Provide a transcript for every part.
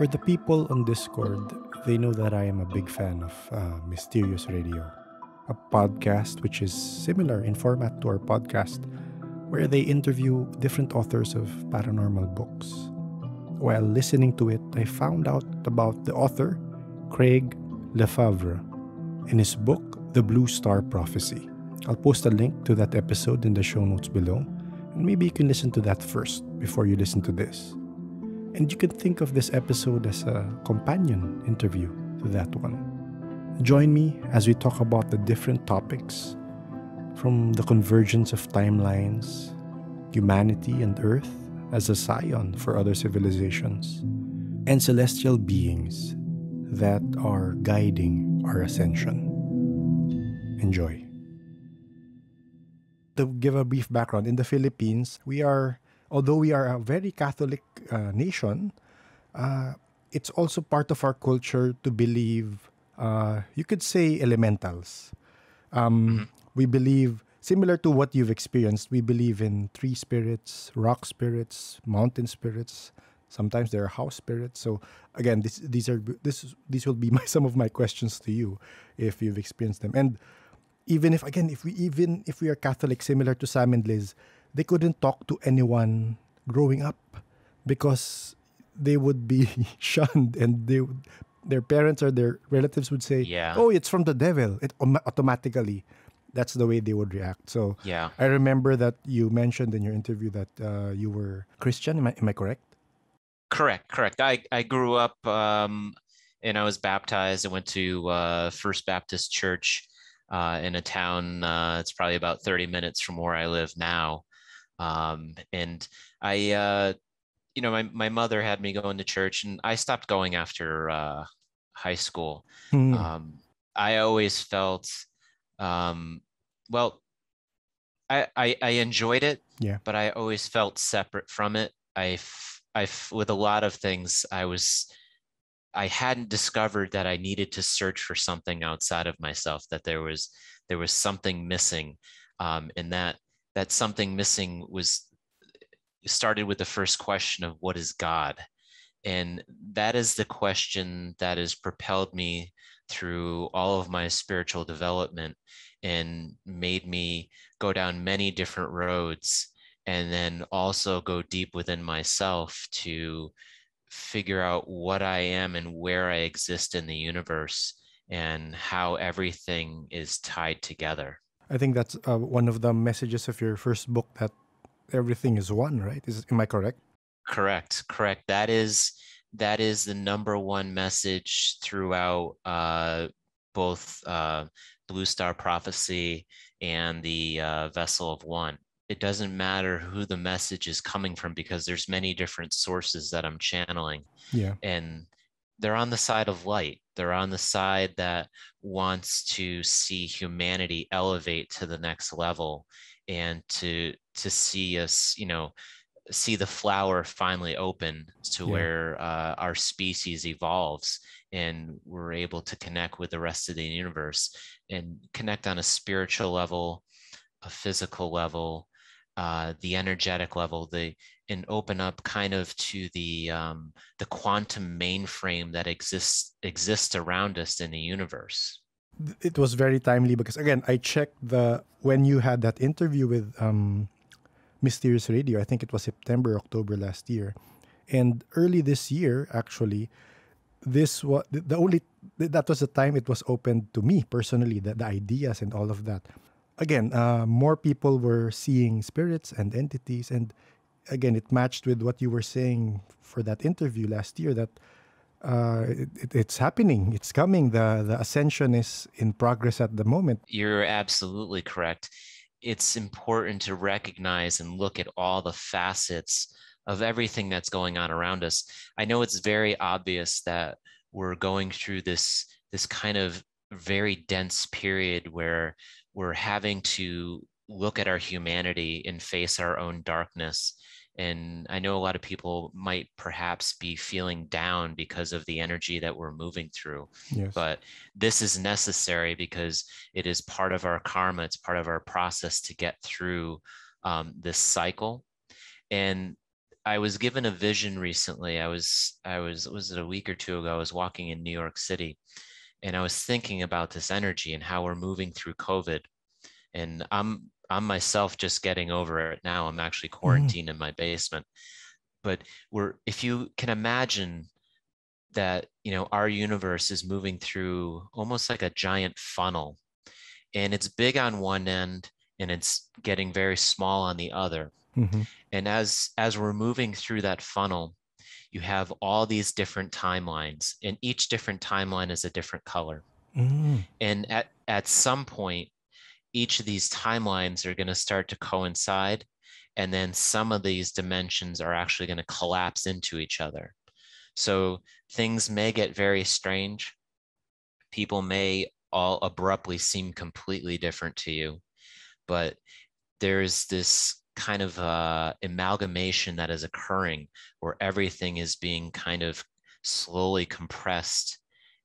For the people on Discord, they know that I am a big fan of Mysterious Radio, a podcast which is similar in format to our podcast, where they interview different authors of paranormal books. While listening to it, I found out about the author, Craig Lefebvre, in his book, The Blue Star Prophecy. I'll post a link to that episode in the show notes below, and maybe you can listen to that first before you listen to this. And you can think of this episode as a companion interview to that one. Join me as we talk about the different topics, from the convergence of timelines, humanity and Earth as a scion for other civilizations, and celestial beings that are guiding our ascension. Enjoy. To give a brief background, in the Philippines, although we are a very Catholic nation, it's also part of our culture to believe, you could say, elementals. We believe, similar to what you've experienced, we believe in tree spirits, rock spirits, mountain spirits. Sometimes there are house spirits. So again, these will be some of my questions to you if you've experienced them. And even if we are Catholic, similar to Sam and Liz, they couldn't talk to anyone growing up because they would be shunned, and their parents or their relatives would say, Yeah. "Oh, it's from the devil." It automatically, that's the way they would react. So Yeah. I remember that you mentioned in your interview that you were Christian. Am I correct? Correct. I grew up and I was baptized. I went to First Baptist Church in a town. It's probably about 30 minutes from where I live now. And I, my mother had me going to church, and I stopped going after high school. I always felt, well, I enjoyed it, Yeah. but I always felt separate from it. With a lot of things, I hadn't discovered that I needed to search for something outside of myself, that there was something missing. And that something missing started with the first question of, what is God? And that is the question that has propelled me through all of my spiritual development and made me go down many different roads, and then also go deep within myself to figure out what I am and where I exist in the universe and how everything is tied together. I think that's one of the messages of your first book, that everything is one, right? Am I correct? Correct. That is the number one message throughout both Blue Star Prophecy and the Vessel of One. It doesn't matter who the message is coming from, because there's many different sources that I'm channeling. Yeah. And they're on the side of light. They're on the side that wants to see humanity elevate to the next level, and to see us, see the flower finally open to where our species evolves, and we're able to connect with the rest of the universe, and connect on a spiritual level, a physical level, the energetic level, and open up kind of to the quantum mainframe that exists around us in the universe. It was very timely because, again, I checked when you had that interview with Mysterious Radio. I think it was September, October last year, and early this year, actually, this was that was the time it was opened to me personally, the ideas and all of that. Again, more people were seeing spirits and entities, and again, it matched with what you were saying for that interview last year, that it's happening, it's coming. The ascension is in progress at the moment. You're absolutely correct. It's important to recognize and look at all the facets of everything that's going on around us. I know it's very obvious that we're going through this kind of very dense period where we're having to look at our humanity and face our own darkness. And I know a lot of people might perhaps be feeling down because of the energy that we're moving through. Yes. But this is necessary because it is part of our karma. It's part of our process to get through this cycle. And I was given a vision recently. Was it a week or two ago? I was walking in New York City, and I was thinking about this energy and how we're moving through COVID. And I'm myself just getting over it now. I'm actually Mm. quarantined in my basement. But if you can imagine that, our universe is moving through almost like a giant funnel, and it's big on one end and it's getting very small on the other. Mm-hmm. And as we're moving through that funnel, you have all these different timelines, and each different timeline is a different color. Mm. And at some point, each of these timelines are going to start to coincide, and then some of these dimensions are actually going to collapse into each other. So things may get very strange. People may all abruptly seem completely different to you, but there's this kind of amalgamation that is occurring where everything is being kind of slowly compressed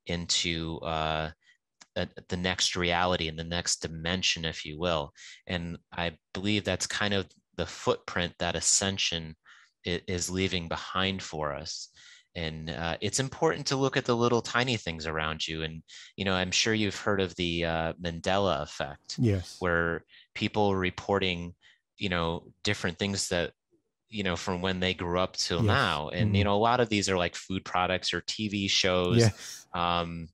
into the next reality and the next dimension, if you will. And I believe that's kind of the footprint that Ascension is leaving behind for us. And it's important to look at the little tiny things around you. And, I'm sure you've heard of the Mandela effect, Yes. where people reporting, different things that, from when they grew up till Yes. now. And, Mm-hmm. a lot of these are like food products or TV shows. Yes. Um,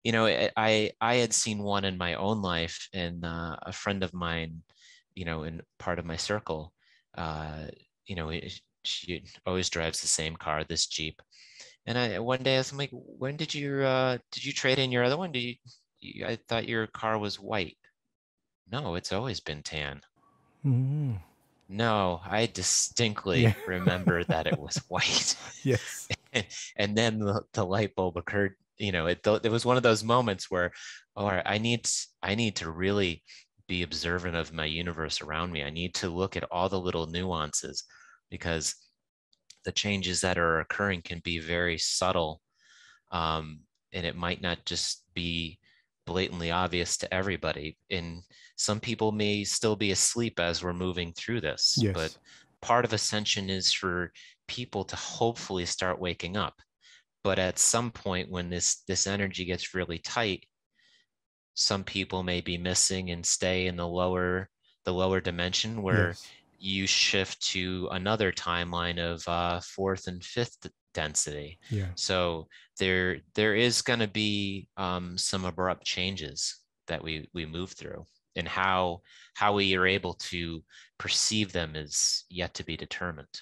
I had seen one in my own life, and a friend of mine, in part of my circle, uh, she always drives the same car, this Jeep. And one day I was like, when did you trade in your other one? I thought your car was white. No, it's always been tan. Mm. No, I Yeah. distinctly remember that it was white. Yes. And then the light bulb occurred. It was one of those moments where, all right, I need to really be observant of my universe around me. I need to look at all the little nuances, because the changes that are occurring can be very subtle, and it might not just be blatantly obvious to everybody. And some people may still be asleep as we're moving through this, but Yes. part of Ascension is for people to hopefully start waking up. But at some point, when this energy gets really tight, some people may be missing and stay in the lower dimension, where Yes. you shift to another timeline of fourth and fifth density. Yeah. So there is going to be some abrupt changes that we move through, and how we are able to perceive them is yet to be determined.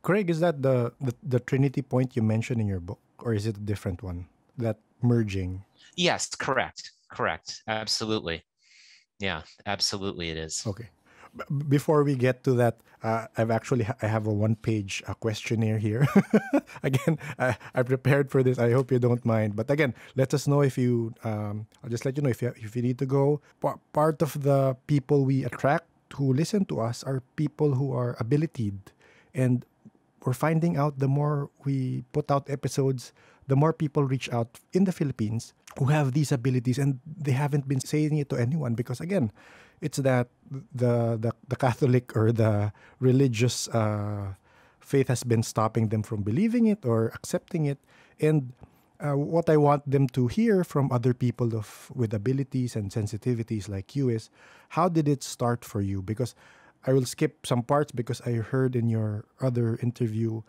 Craig, is that the Trinity Point you mentioned in your book, or is it a different one? That merging. Yes, correct, absolutely. Yeah, absolutely it is. Okay. Before we get to that, I have a one-page questionnaire here. Again, I prepared for this. I hope you don't mind. But again, let us know if you. I'll just let you know if you need to go. Part of the people we attract who listen to us are people who are abilitied, and we're finding out the more we put out episodes, the more people reach out in the Philippines who have these abilities, and they haven't been saying it to anyone because again, it's that the Catholic or the religious faith has been stopping them from believing it or accepting it. And what I want them to hear from other people with abilities and sensitivities like you is, how did it start for you? Because I will skip some parts because I heard in your other interview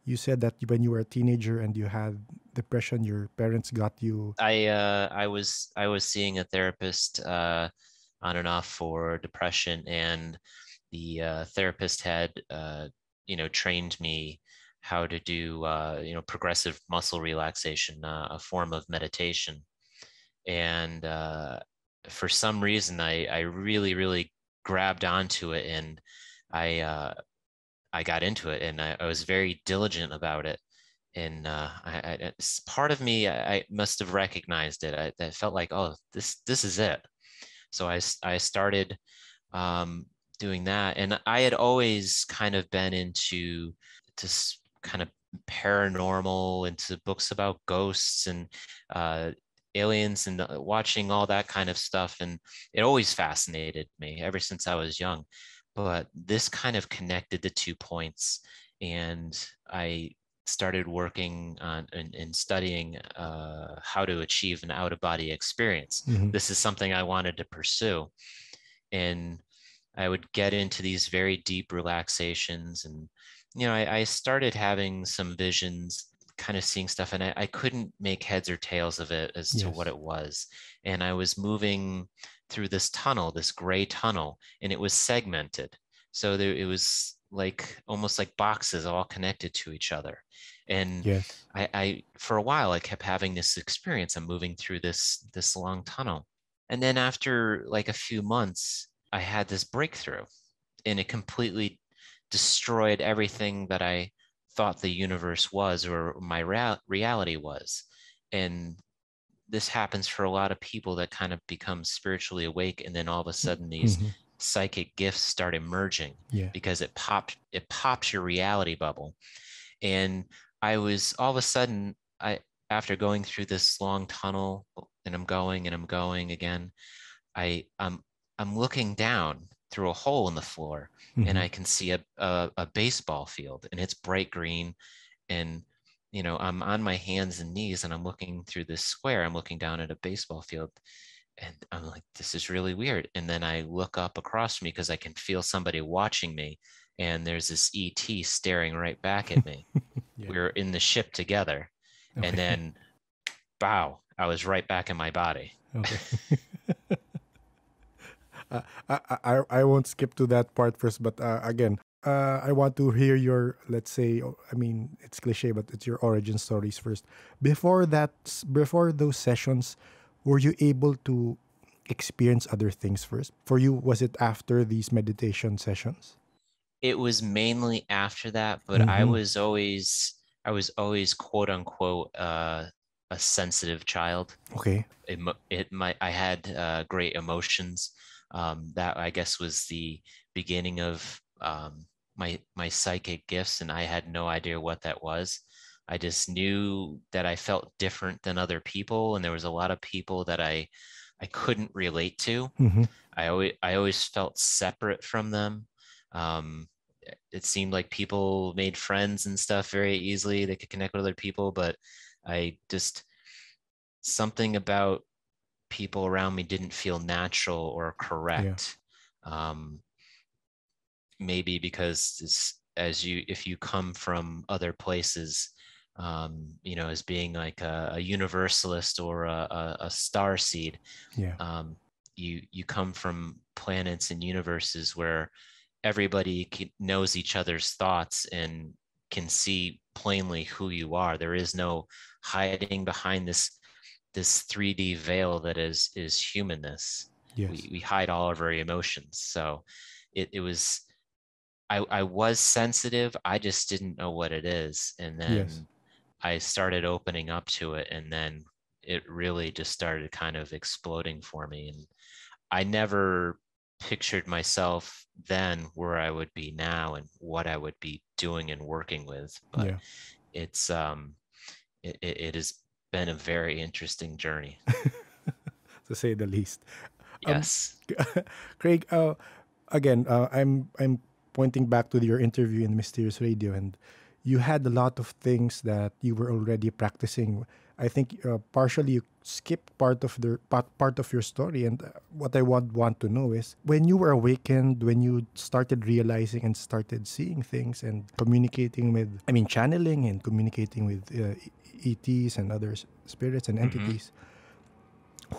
you said that when you were a teenager and you had depression, your parents got you. I was seeing a therapist on and off for depression, and the therapist had trained me how to do progressive muscle relaxation, a form of meditation. And for some reason, I really grabbed onto it, and I got into it, and I was very diligent about it. And part of me, I must have recognized it. I felt like, oh, this is it. So I started doing that, and I had always kind of been into this kind of paranormal, into books about ghosts and uh, aliens, and watching all that kind of stuff, and it always fascinated me ever since I was young. But this kind of connected the 2 points, and I started working on and studying how to achieve an out-of-body experience. Mm-hmm. This is something I wanted to pursue. And I would get into these very deep relaxations. And, I started having some visions, kind of seeing stuff, and I couldn't make heads or tails of it as to what Yes. it was. And I was moving through this tunnel, this gray tunnel, and it was segmented. So it was like almost like boxes all connected to each other. And Yes. I for a while, I kept having this experience. I'm moving through this long tunnel. And then after like a few months, I had this breakthrough, and it completely destroyed everything that I thought the universe was or my reality was. And this happens for a lot of people that kind of become spiritually awake, and then all of a sudden these Mm-hmm. psychic gifts start emerging Yeah. because it pops your reality bubble. And I was all of a sudden, after going through this long tunnel, and I'm going again, I I'm looking down through a hole in the floor, and Mm-hmm. I can see a baseball field, and it's bright green. And I'm on my hands and knees, and I'm looking through this square. I'm looking down at a baseball field, and I'm like, this is really weird. And then I look up across from me because I can feel somebody watching me, and there's this ET staring right back at me. Yeah. We were in the ship together, and Okay. then bow, I was right back in my body. Okay. I won't skip to that part first, but again, I want to hear your, let's say, I mean, it's cliche, but it's your origin stories first. Before that, before those sessions, were you able to experience other things first? For you, was it after these meditation sessions? It was mainly after that, but I Mm-hmm. was always I was always quote unquote a sensitive child. Okay. I had great emotions. That I guess was the beginning of my psychic gifts, and I had no idea what that was. I just knew that I felt different than other people, and there was a lot of people that I couldn't relate to. Mm-hmm. I always felt separate from them. Um, it seemed like people made friends and stuff very easily. They could connect with other people, but I just something about people around me didn't feel natural or Yeah. correct. Um, Maybe because if you come from other places, as being like a universalist or a star seed, Yeah. um, you come from planets and universes where everybody knows each other's thoughts and can see plainly who you are. There is no hiding behind this 3D veil that is humanness. Yes. We hide all of our emotions. So it was I was sensitive. I just didn't know what it is. And Yes. then I started opening up to it, and then it really just started kind of exploding for me. And I never pictured myself then where I would be now and what I would be doing and working with. But Yeah. it's it has been a very interesting journey. To say the least. Um, Yes. Craig, again, I'm pointing back to your interview in Mysterious Radio, and you had a lot of things that you were already practicing. I think partially you skipped part of your story, and what I want to know is when you were awakened, when you started realizing and started seeing things and communicating with, I mean, channeling and communicating with ETs and other spirits and Hmm. entities.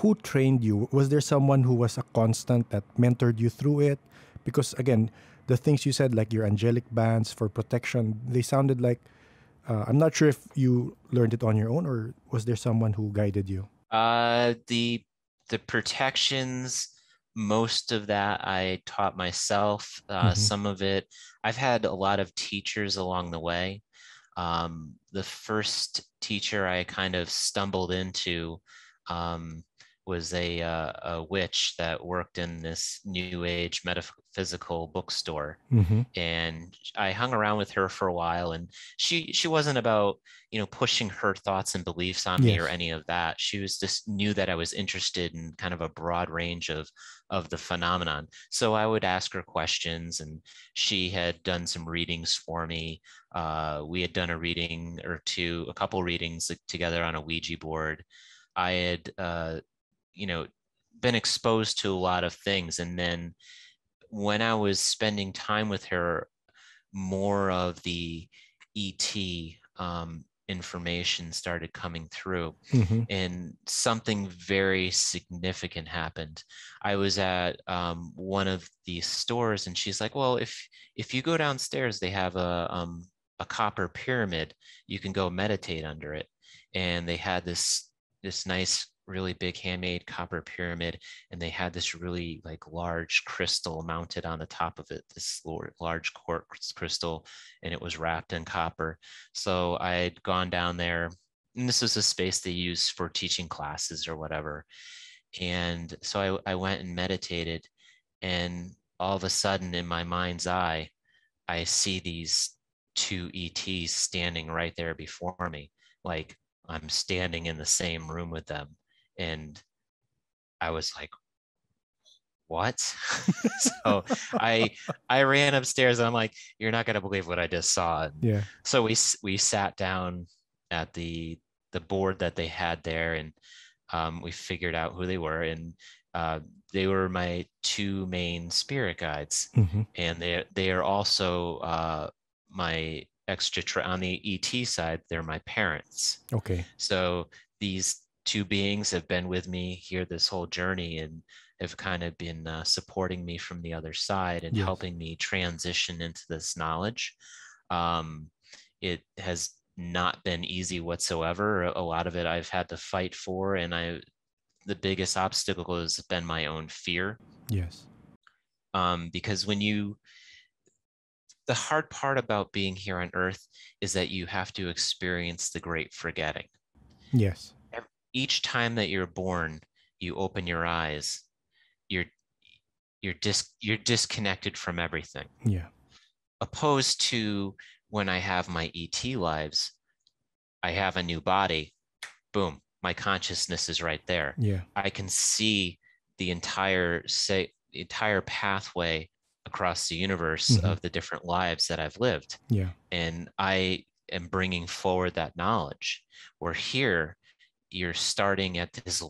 Who trained you? Was there someone who was a constant that mentored you through it? Because again, the things you said, like your angelic bands for protection, they sounded like I'm not sure if you learned it on your own or was there someone who guided you? The protections, most of that I taught myself. Mm-hmm. Some of it, I've had a lot of teachers along the way. The first teacher I kind of stumbled into, um, was a witch that worked in this new age metaphysical bookstore, Mm-hmm. and I hung around with her for a while. And she wasn't about, pushing her thoughts and beliefs on me or Yes. any of that. She was just knew that I was interested in kind of a broad range of the phenomenon. So I would ask her questions, and she had done some readings for me. We had done a reading or two, a couple readings together on a Ouija board. I had you know been exposed to a lot of things, and then when I was spending time with her, more of the ET information started coming through, Mm-hmm. and something very significant happened. I was at one of these stores, and she's like, "Well, if you go downstairs, they have a copper pyramid. You can go meditate under it." And they had this nice, really big handmade copper pyramid, and they had this really like large crystal mounted on the top of it, this large quartz crystal, and it was wrapped in copper. So I had gone down there, and this was a space they use for teaching classes or whatever. And so I went and meditated, and all of a sudden in my mind's eye, I see these two ETs standing right there before me, like I'm standing in the same room with them. And I was like, what? So I I ran upstairs, and I'm like, you're not gonna believe what I just saw. And Yeah. so we sat down at the board that they had there, and we figured out who they were, and uh, they were my two main spirit guides, Mm-hmm. and they are also my on the ET side. They're my parents. Okay. So these two beings have been with me here this whole journey, and have kind of been supporting me from the other side and Yes. helping me transition into this knowledge. Um, it has not been easy whatsoever. A lot of it I've had to fight for, and the biggest obstacle has been my own fear. Yes. Because the hard part about being here on Earth is that you have to experience the great forgetting. Yes. Each time that you're born, you open your eyes, you're you're disconnected from everything. Yeah. Opposed to when I have my ET lives, I have a new body, boom, my consciousness is right there. Yeah. I can see the entire pathway across the universe Mm-hmm. of the different lives that I've lived, Yeah. and I am bringing forward that knowledge. Where here, you're starting at this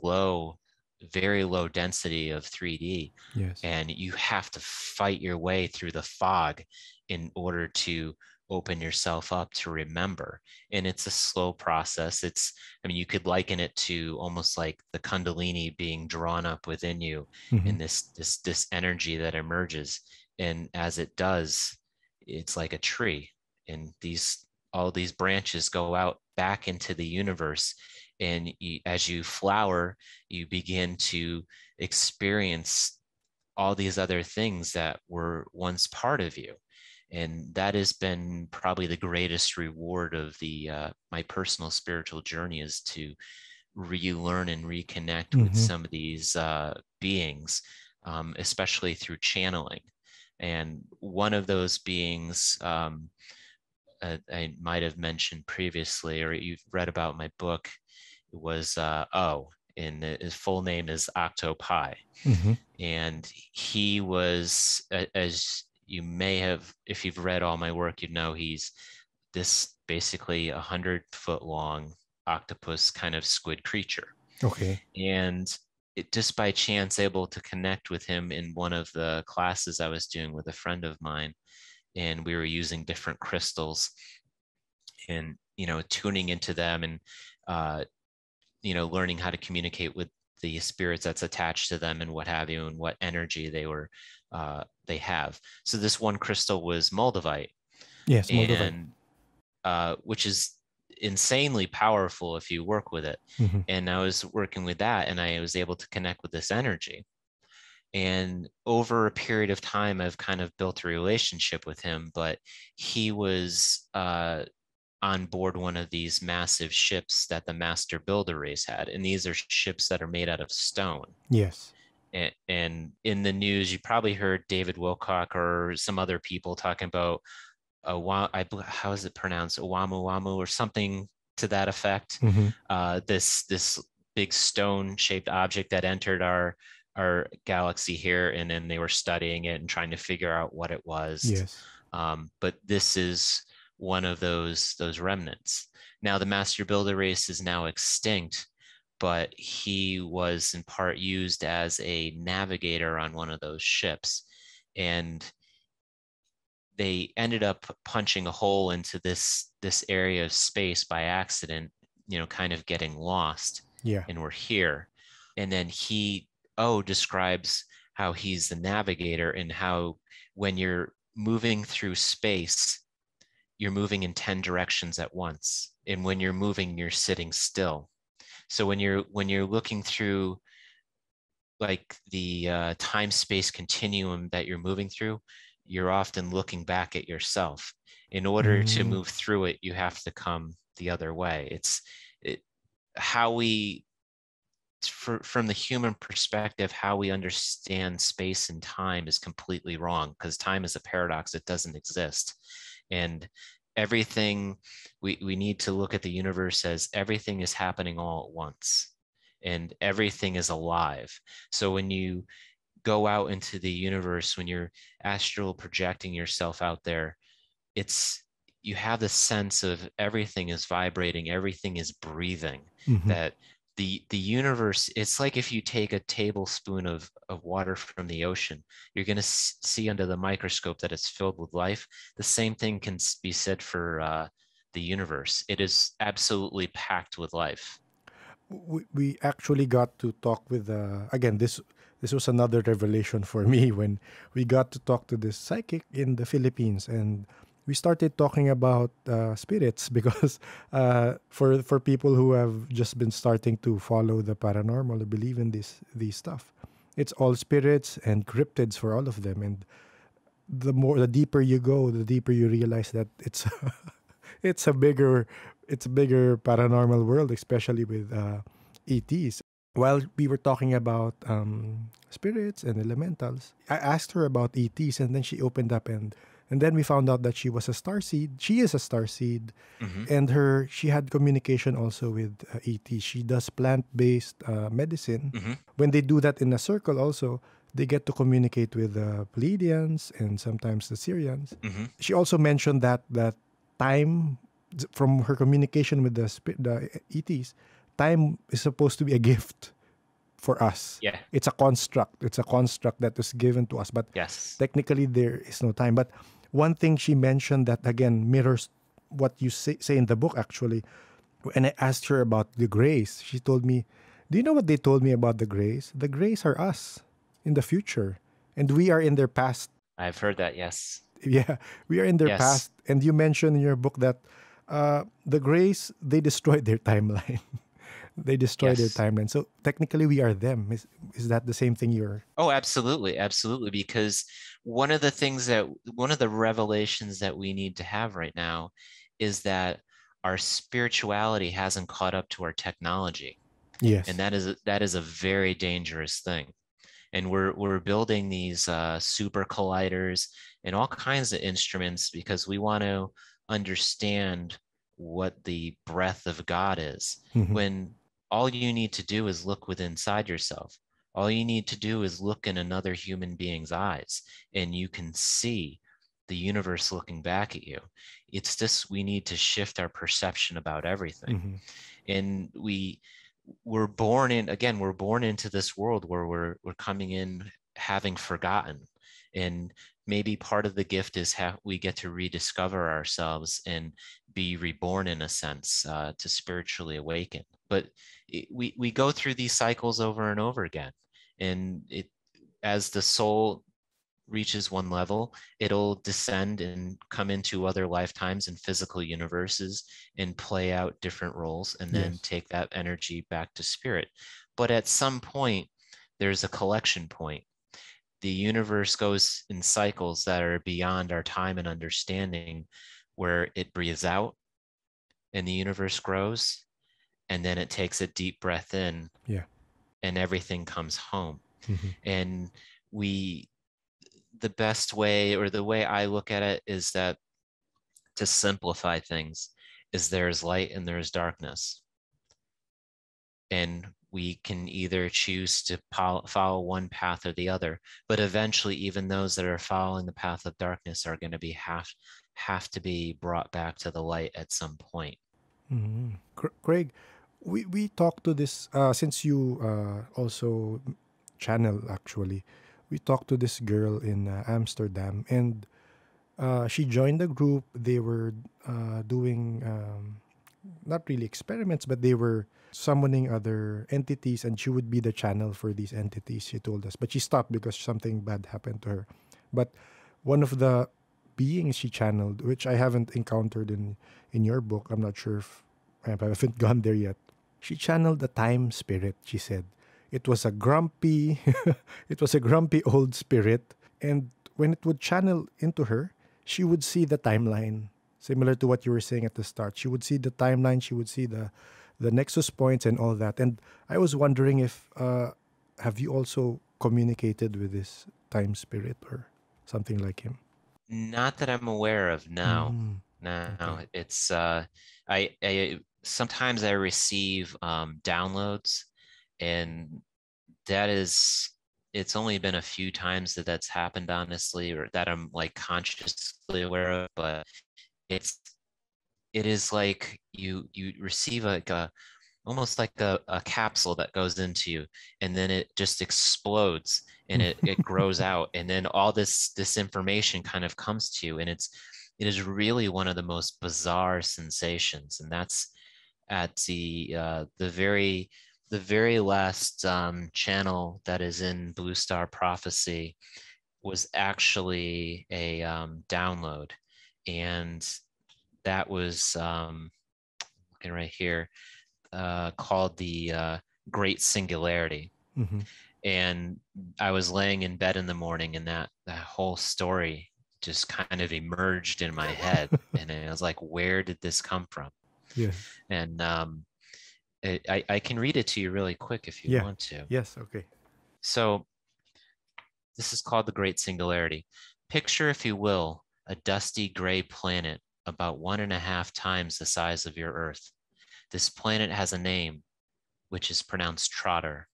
very low density of 3D, Yes. and you have to fight your way through the fog in order to open yourself up to remember. And it's a slow process. I mean, you could liken it to almost like the Kundalini being drawn up within you, Mm-hmm. and this energy that emerges. And as it does, it's like a tree, and all these branches go out back into the universe. And as you flower, you begin to experience all these other things that were once part of you. And that has been probably the greatest reward of my personal spiritual journey, is to relearn and reconnect with Mm-hmm. some of these beings, especially through channeling. And one of those beings, I might have mentioned previously, or you've read about my book, was O, and his full name is Octopi. Mm-hmm. And he was, as you may have, if you've read all my work, you'd know he's this basically 100-foot long octopus kind of squid creature. Okay. And just by chance able to connect with him in one of the classes I was doing with a friend of mine, and we were using different crystals, and tuning into them, and uh, learning how to communicate with the spirits that's attached to them and what have you, and what energy they have. So this one crystal was Moldavite, Yes. Moldavite. and which is insanely powerful if you work with it. Mm-hmm. And I was working with that, and I was able to connect with this energy. And over a period of time, I've kind of built a relationship with him, but he was on board one of these massive ships that the master builder race had. And these are ships that are made out of stone. Yes. And in the news, you probably heard David Wilcock or some other people talking about how is it pronounced, Oumuamua or something to that effect. Mm-hmm. This big stone-shaped object that entered our galaxy here, and then they were studying it and trying to figure out what it was. Yes. But this is one of those remnants. Now, the Master Builder race is now extinct, but he was in part used as a navigator on one of those ships. And they ended up punching a hole into this area of space by accident, kind of getting lost. Yeah. And we're here. And then describes how he's the navigator, and how when you're moving through space, you're moving in 10 directions at once. And when you're moving, you're sitting still. So when you're looking through like the time-space continuum that you're moving through, you're often looking back at yourself. In order to move through it, you have to come the other way. How we, from the human perspective, how we understand space and time is completely wrong, because time is a paradox. It doesn't exist. And everything, we need to look at the universe as everything is happening all at once, and everything is alive. So when you go out into the universe, when you're astral projecting yourself out there, you have the sense of everything is vibrating, everything is breathing. Mm-hmm. That the universe, it's like if you take a tablespoon of water from the ocean, you're going to see under the microscope that it's filled with life. The same thing can be said for the universe. It is absolutely packed with life. We actually got to talk with again, this was another revelation for me when we got to talk to this psychic in the Philippines, and we started talking about spirits because for people who have just been starting to follow the paranormal or believe in these stuff, it's all spirits and cryptids for all of them. And the deeper you go, the deeper you realize that it's a bigger paranormal world, especially with ETs. While we were talking about spirits and elementals, I asked her about ETs, and then she opened up, and then we found out that she was a starseed. She is a starseed, Mm-hmm. and she had communication also with ETs. She does plant-based medicine. Mm-hmm. When they do that in a circle, also they get to communicate with the Pleiadians and sometimes the Syrians. Mm-hmm. She also mentioned that time, from her communication with the ETs, time is supposed to be a gift for us. Yeah. It's a construct. It's a construct that was given to us. But Yes. technically, there is no time. But one thing she mentioned that, again, mirrors what you say in the book, actually. And I asked her about the Greys. She told me, do you know what they told me about the Greys? The Greys are us in the future. And we are in their past. I've heard that. Yes. Yeah, we are in their Yes. past. And you mentioned in your book that the Greys, they destroyed their timeline. They destroyed their Yes. timeline. So technically, we are them. Is that the same thing you're? Oh, absolutely. Absolutely. Because one of the revelations that we need to have right now is that our spirituality hasn't caught up to our technology. Yes. And that is a very dangerous thing. And we're building these super colliders and all kinds of instruments because we want to understand what the breath of God is. Mhm. When all you need to do is look within inside yourself. All you need to do is look in another human being's eyes, and you can see the universe looking back at you. It's just we need to shift our perception about everything. Mhm. And we're born into this world where we're coming in having forgotten, and maybe part of the gift is how we get to rediscover ourselves and be reborn in a sense, to spiritually awaken. But we go through these cycles over and over again, and as the soul reaches one level, it'll descend and come into other lifetimes in physical universes and play out different roles, and then Yes. take that energy back to spirit. But at some point, there's a collection point. The universe goes in cycles that are beyond our time and understanding, where it breathes out and the universe grows, and then it takes a deep breath in, Yeah. and everything comes home. Mm-hmm. And the best way, or the way I look at it, is that, to simplify things, is there's light and there's darkness. And we can either choose to follow one path or the other. But eventually, even those that are following the path of darkness are going to have to be brought back to the light at some point. Mm-hmm. Craig, we talked to this since you also channel actually. We talked to this girl in Amsterdam, and she joined the group. They were doing not really experiments, but they were summoning other entities, and she would be the channel for these entities, she told us. But she stopped because something bad happened to her. But one of the beings she channeled, which I haven't encountered in your book, I'm not sure if I haven't gone there yet. She channeled a time spirit, she said. It was a grumpy it was a grumpy old spirit, and when it would channel into her, she would see the timeline, similar to what you were saying at the start. She would see the timeline, she would see the nexus points and all that. And I was wondering if have you also communicated with this time spirit or something like him? Not that I'm aware of. No, Mm, no. okay. It's I sometimes I receive downloads, and that is, it's only been a few times that that's happened, honestly, or that I'm like consciously aware of. But it's it is like you receive like a, almost like a capsule that goes into you, and then it just explodes, and it grows out, and then all this information kind of comes to you, and it is really one of the most bizarre sensations. And that's at the very last channel that is in Blue Star Prophecy, was actually a download. And that was looking right here, called the Great Singularity. Mm-hmm. And I was laying in bed in the morning, and that whole story just kind of emerged in my head. And I was like, where did this come from? Yes. And I can read it to you really quick if you Yeah. want to. Yes. Okay. So this is called the Great Singularity. Picture, if you will, a dusty gray planet about 1.5 times the size of your Earth. This planet has a name, which is pronounced Trotter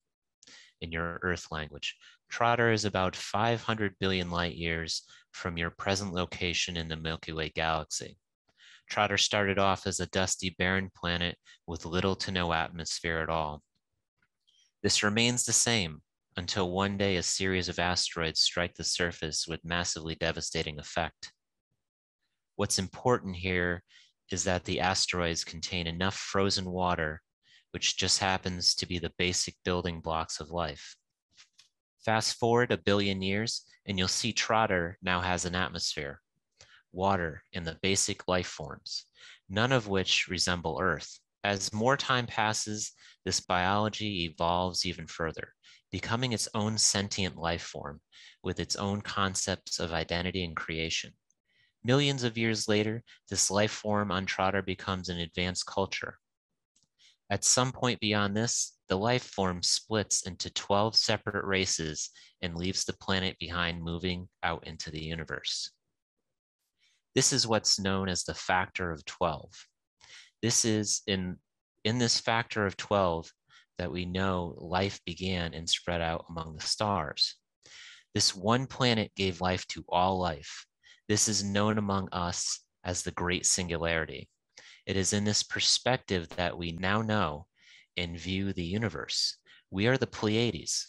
in your Earth language. Trotter is about 500 billion light years from your present location in the Milky Way galaxy. Trotter started off as a dusty, barren planet with little to no atmosphere at all. This remains the same until one day a series of asteroids strike the surface with massively devastating effect. What's important here is that the asteroids contain enough frozen water, which just happens to be the basic building blocks of life. Fast forward a billion years, and you'll see Trotter now has an atmosphere, water, and the basic life forms, none of which resemble Earth. As more time passes, this biology evolves even further, becoming its own sentient life form with its own concepts of identity and creation. Millions of years later, this life form on Trotter becomes an advanced culture. At some point beyond this, the life form splits into 12 separate races and leaves the planet behind, moving out into the universe. This is what's known as the factor of 12. This is in this factor of 12 that we know life began and spread out among the stars. This one planet gave life to all life. This is known among us as the Great Singularity. It is in this perspective that we now know and view the universe. We are the Pleiades,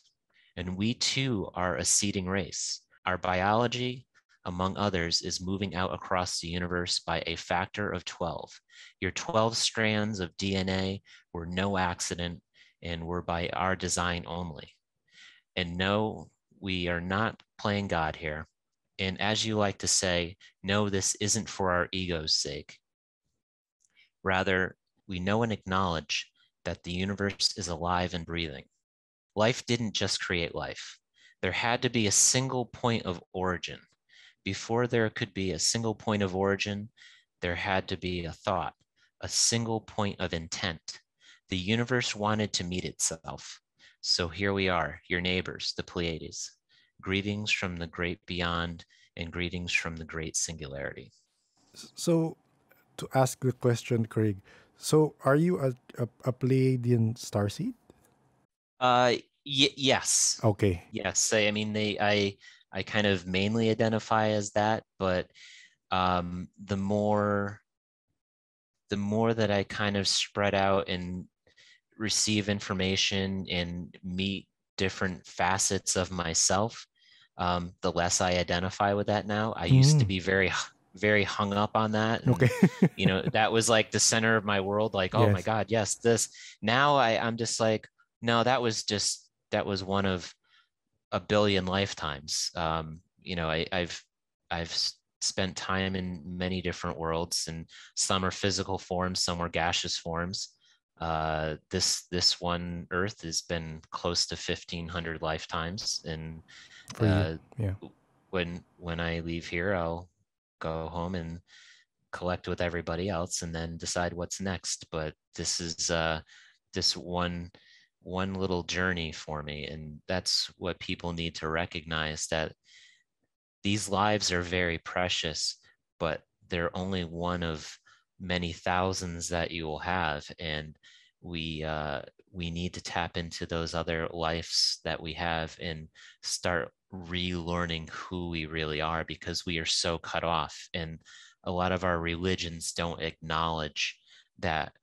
and we too are a seeding race. Our biology, among others, is moving out across the universe by a factor of 12. Your 12 strands of DNA were no accident and were by our design only. And no, we are not playing God here. And as you like to say, no, this isn't for our ego's sake. Rather, we know and acknowledge that the universe is alive and breathing. Life didn't just create life. There had to be a single point of origin. Before there could be a single point of origin, there had to be a thought, a single point of intent. The universe wanted to meet itself. So here we are, your neighbors, the Pleiades. Greetings from the great beyond and greetings from the great singularity. So, to ask the question, Craig, so are you a Pleiadian starseed? Yes. Okay. Yes. I mean, I kind of mainly identify as that, but the more that I kind of spread out and receive information and meet different facets of myself, the less I identify with that now. I used to Mm, be very hung up on that. And, okay. that was like the center of my world. Like, oh my Yes. God, yes, this. Now I'm just like, no, that was one of a billion lifetimes. I've spent time in many different worlds, and some are physical forms, some are gaseous forms. This one Earth has been close to 1,500 lifetimes, and For you. uh, Yeah. when I leave here, I'll go home and collect with everybody else, and then decide what's next. But this is this one little journey for me, and that's what people need to recognize, that these lives are very precious, but they're only one of many thousands that you will have. And we need to tap into those other lives that we have and start relearning who we really are, because we are so cut off. And a lot of our religions don't acknowledge that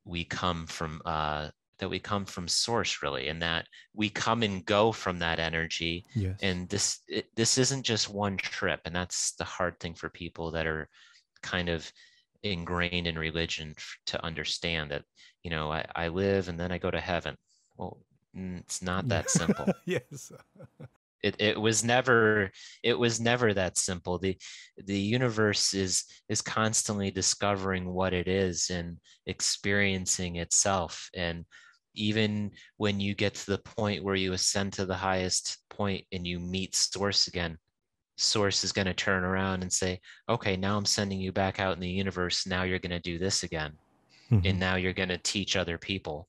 we come from source, really, and that we come and go from that energy. Yes. And this isn't just one trip, and that's the hard thing for people that are kind of ingrained in religion, to understand that, I live and then I go to heaven. Well, it's not Yeah. that simple. Yes. It was never that simple. The universe is constantly discovering what it is and experiencing itself. And even when you get to the point where you ascend to the highest point and you meet source again, source is going to turn around and say, okay, now I'm sending you back out in the universe. Now you're going to do this again, Hmm. and now you're going to teach other people,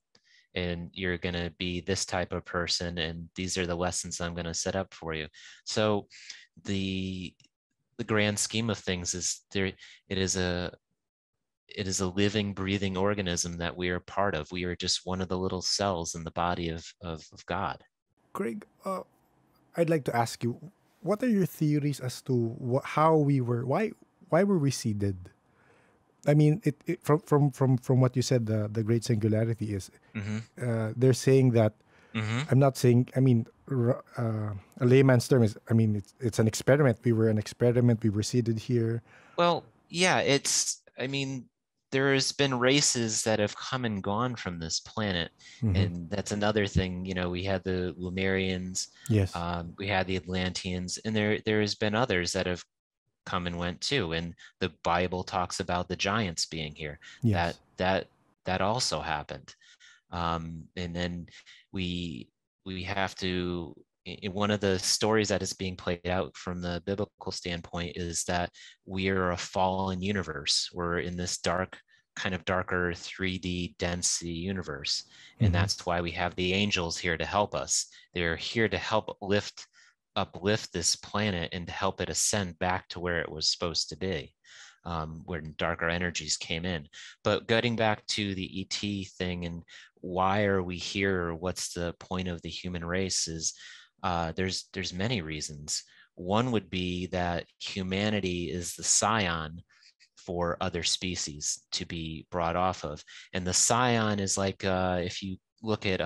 and you're going to be this type of person, and these are the lessons I'm going to set up for you. So the the grand scheme of things is there, it is a living, breathing organism that we are part of. We are just one of the little cells in the body of God. Craig, I'd like to ask you, what are your theories as to how we were, why were we seeded? I mean, from what you said, the Great Singularity is, Mm-hmm. they're saying that, Mm-hmm. I'm not saying, I mean, a layman's term is, I mean, it's an experiment. We were an experiment. We were seeded here. Well, yeah, I mean, there's been races that have come and gone from this planet. Hmm. And that's another thing. We had the Lumerians, Yes. we had the Atlanteans, and there has been others that have come and went too. And the Bible talks about the giants being here. That Yes. that that also happened. And then we we have to, one of the stories that is being played out from the biblical standpoint is that we are a fallen universe. We're in this kind of darker 3D density universe. And Hmm. that's why we have the angels here to help us. They're here to help uplift this planet and to help it ascend back to where it was supposed to be, when darker energies came in. But getting back to the ET thing and why are we here? What's the point of the human race? Is there's many reasons. One would be that humanity is the scion for other species to be brought off of, and the scion is like, if you look at,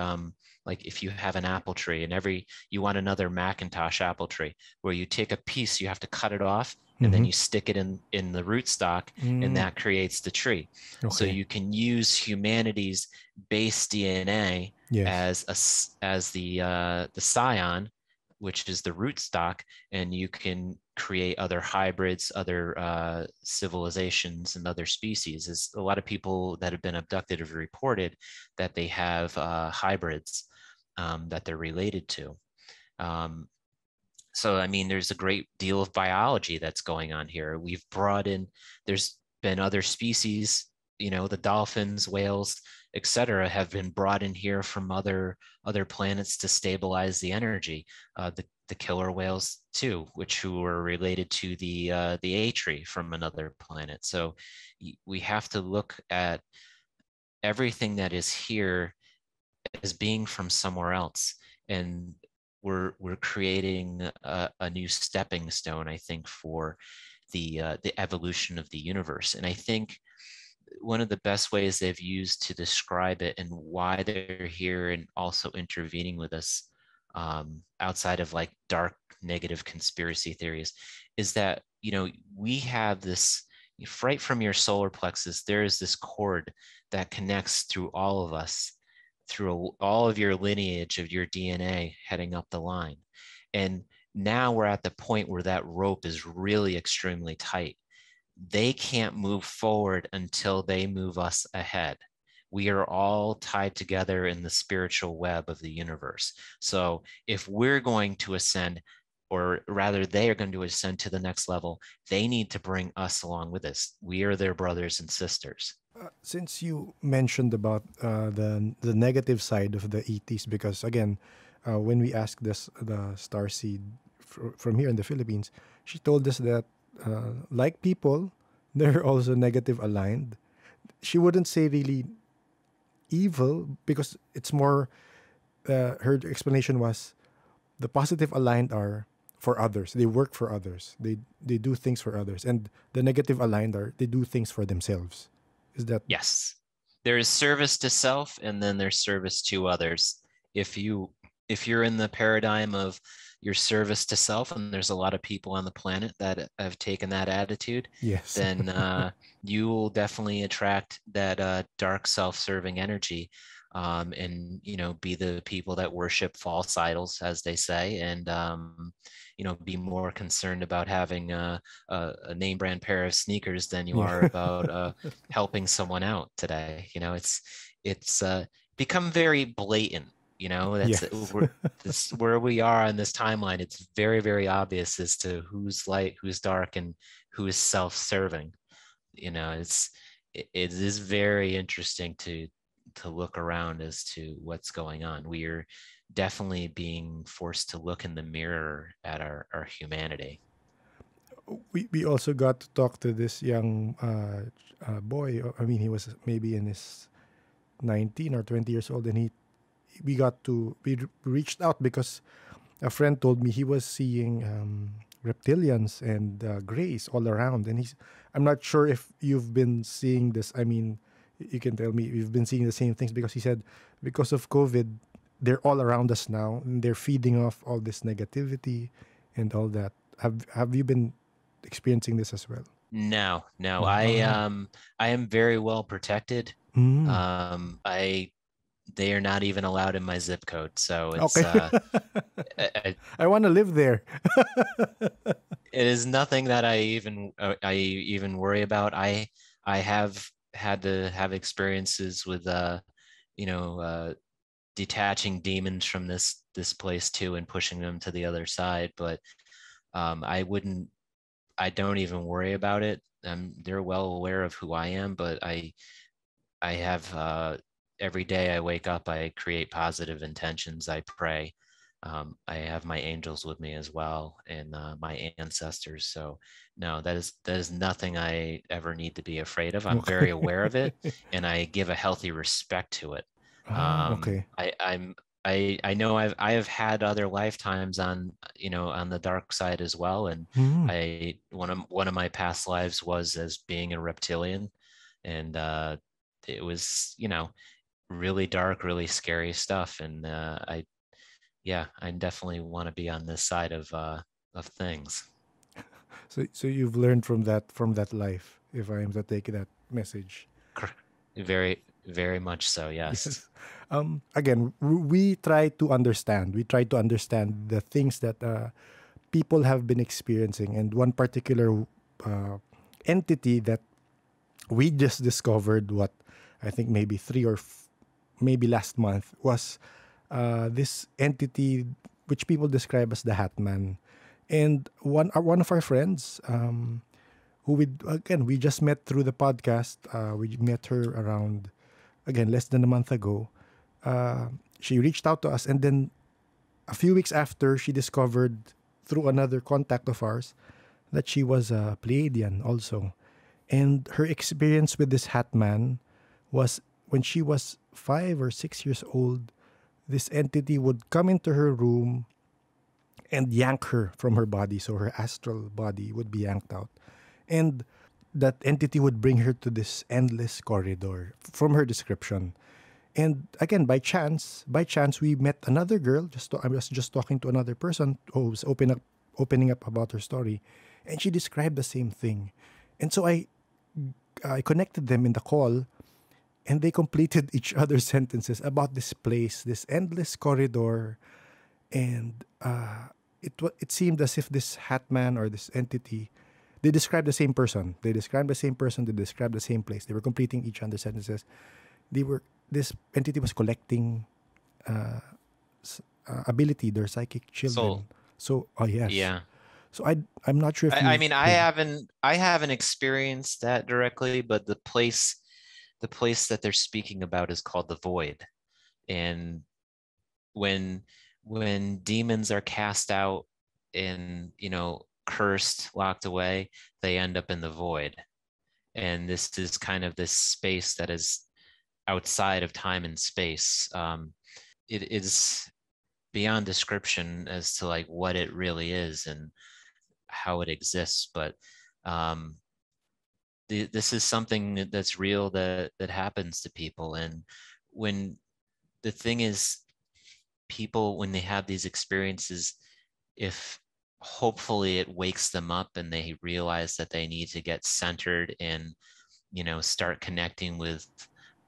like if you have an apple tree and you want another Macintosh apple tree, where you take a piece, you have to cut it off, and then Hmm. you stick it in the rootstock, and Mm, that creates the tree. So okay. you can use humanity's base DNA Yes. as the scion, which is the rootstock, and you can create other hybrids, other civilizations, and other species. As a lot of people that have been abducted have reported that they have hybrids that they're related to. Um, so, I mean, there's a great deal of biology that's going on here. We've brought in, there's been other species the dolphins, whales, etc., have been brought in here from other planets to stabilize the energy. The killer whales too, who are related to the A tree from another planet. So we have to look at everything that is here as being from somewhere else, and we're creating a new stepping stone, I think, for the evolution of the universe. And I think one of the best ways they've used to describe it and why they're here and also intervening with us, outside of like dark negative conspiracy theories, is that we have this, right from your solar plexus, there is this cord that connects through all of us, through all of your lineage of your DNA heading up the line. And now we're at the point where that rope is really extremely tight. They can't move forward until they move us ahead. We are all tied together in the spiritual web of the universe. So if we're going to ascend, or rather they are going to ascend to the next level, they need to bring us along with us. We are their brothers and sisters. Since you mentioned about the negative side of the ETs, because again, when we asked the Starseed from here in the Philippines, she told us that like people, they're also negative aligned. She wouldn't say really evil because it's more. Her explanation was the positive aligned are for others. They work for others. They do things for others, and the negative aligned are they do things for themselves. Is that Yes. There is service to self, and then there's service to others. If you're in the paradigm of your service to self, and there's a lot of people on the planet that have taken that attitude, yes? then you will definitely attract that dark self-serving energy, and be the people that worship false idols, as they say, and be more concerned about having a name brand pair of sneakers than you Yeah. are about helping someone out today. It's become very blatant. That's yes. this where we are on this timeline. It's very, very obvious as to who's light, who's dark, and who is self-serving. It is very interesting to look around as to what's going on. We are definitely being forced to look in the mirror at our humanity. We also got to talk to this young boy. I mean, he was maybe in his 19 or 20 years old, and we reached out because a friend told me he was seeing reptilians and grays all around, and I'm not sure if you've been seeing this. I mean, you can tell me if you've been seeing the same things, because he said because of COVID, they're all around us now, and they're feeding off all this negativity and all that. Have you been experiencing this as well? No, no, No. I am very well protected. Mm. I They are not even allowed in my zip code, so Okay. it, I want to live there. it is nothing that I even worry about. I have had to have experiences with you know detaching demons from this place too, and pushing them to the other side, but I don't even worry about it. They're well aware of who I am, but I have every day I wake up, I create positive intentions. I pray. I have my angels with me as well, and my ancestors. So no, that is nothing I ever need to be afraid of. I'm very Okay. aware of it, and I give a healthy respect to it. Okay. I know I have had other lifetimes on the dark side as well, and Mm. one of my past lives was as being a reptilian, and it was really dark, really scary stuff. And I definitely want to be on this side of things. So you've learned from that life, if I am to take that message. Very, very much so. Yes. Yes. Again, we try to understand. We try to understand the things that people have been experiencing, and one particular uh, entity that we just discovered, what I think maybe maybe last month, was this entity which people describe as the Hat Man. And one of our friends we just met through the podcast. We met her around, again, less than a month ago. She reached out to us, and then a few weeks after, she discovered through another contact of ours that she was a Pleiadian also. And her experience with this Hat Man was when she was 5 or 6 years old, this entity would come into her room and yank her from her body. So her astral body would be yanked out. And that entity would bring her to this endless corridor from her description. And again, by chance, we met another girl. I was just talking to another person who was opening up about her story, and she described the same thing. And so I connected them in the call, and they completed each other's sentences about this place, this endless corridor, and it seemed as if this Hatman or this entity, they described the same person. They described the same person. They described the same place. They were completing each other's sentences. This entity was collecting ability, their psychic children. Soul. So, oh yes. Yeah. So I'm not sure if I you've mean, I haven't experienced that directly, but the place that they're speaking about is called the void. And when demons are cast out and, cursed, locked away, they end up in the void. And this is kind of this space that is outside of time and space. It is beyond description as to like what it really is and how it exists. But this is something that's real that happens to people. And when the thing is, people, when they have these experiences, if hopefully it wakes them up and they realize that they need to get centered and, start connecting with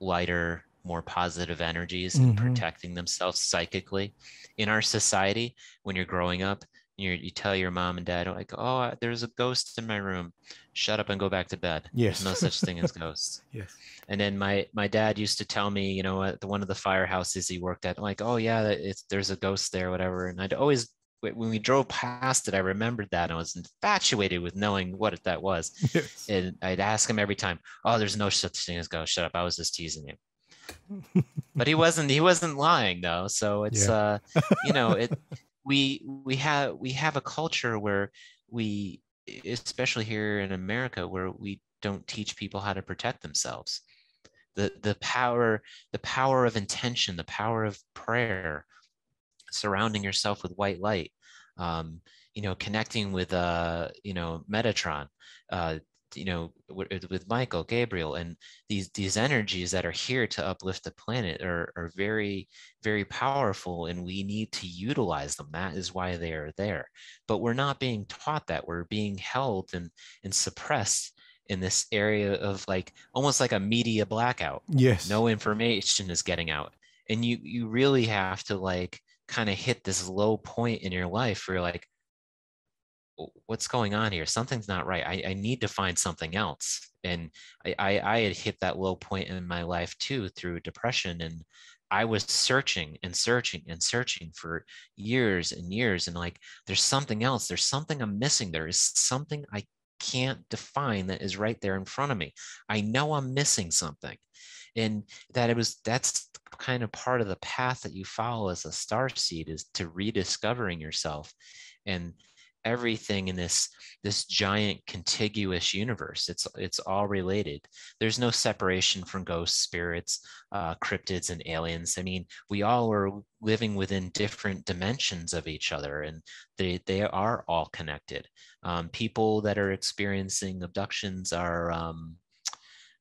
lighter, more positive energies and protecting themselves psychically. In our society, when you're growing up, you tell your mom and dad, like, oh, there's a ghost in my room. Shut up and go back to bed. Yes. There's no such thing as ghosts. Yes. And then my dad used to tell me, at one of the firehouses he worked at, like, oh yeah, there's a ghost there, whatever. And I'd always, when we drove past it, I remembered that. And I was infatuated with knowing what that was. Yes. And I'd ask him every time, oh, there's no such thing as ghost. Shut up. I was just teasing you. But he wasn't lying though. So it's, we have a culture where we, especially here in America, where we don't teach people how to protect themselves. The power of intention, the power of prayer, surrounding yourself with white light, connecting with Metatron, with Michael, Gabriel, and these energies that are here to uplift the planet are very, very powerful, and we need to utilize them. That is why they are there. But we're not being taught that. We're being held and suppressed in this area of almost like a media blackout. Yes. No information is getting out. And you really have to kind of hit this low point in your life where you're like, what's going on here? Something's not right. I need to find something else. And I had hit that low point in my life too, through depression. And I was searching and searching and searching for years and years. And there's something else. There's something I'm missing. There is something I can't define that is right there in front of me. I know I'm missing something. And that's kind of part of the path that you follow as a starseed, is to rediscovering yourself. And everything in this giant contiguous universe, it's all related. There's no separation from ghosts, spirits, cryptids, and aliens. I mean, we all are living within different dimensions of each other, and they are all connected. People that are experiencing abductions are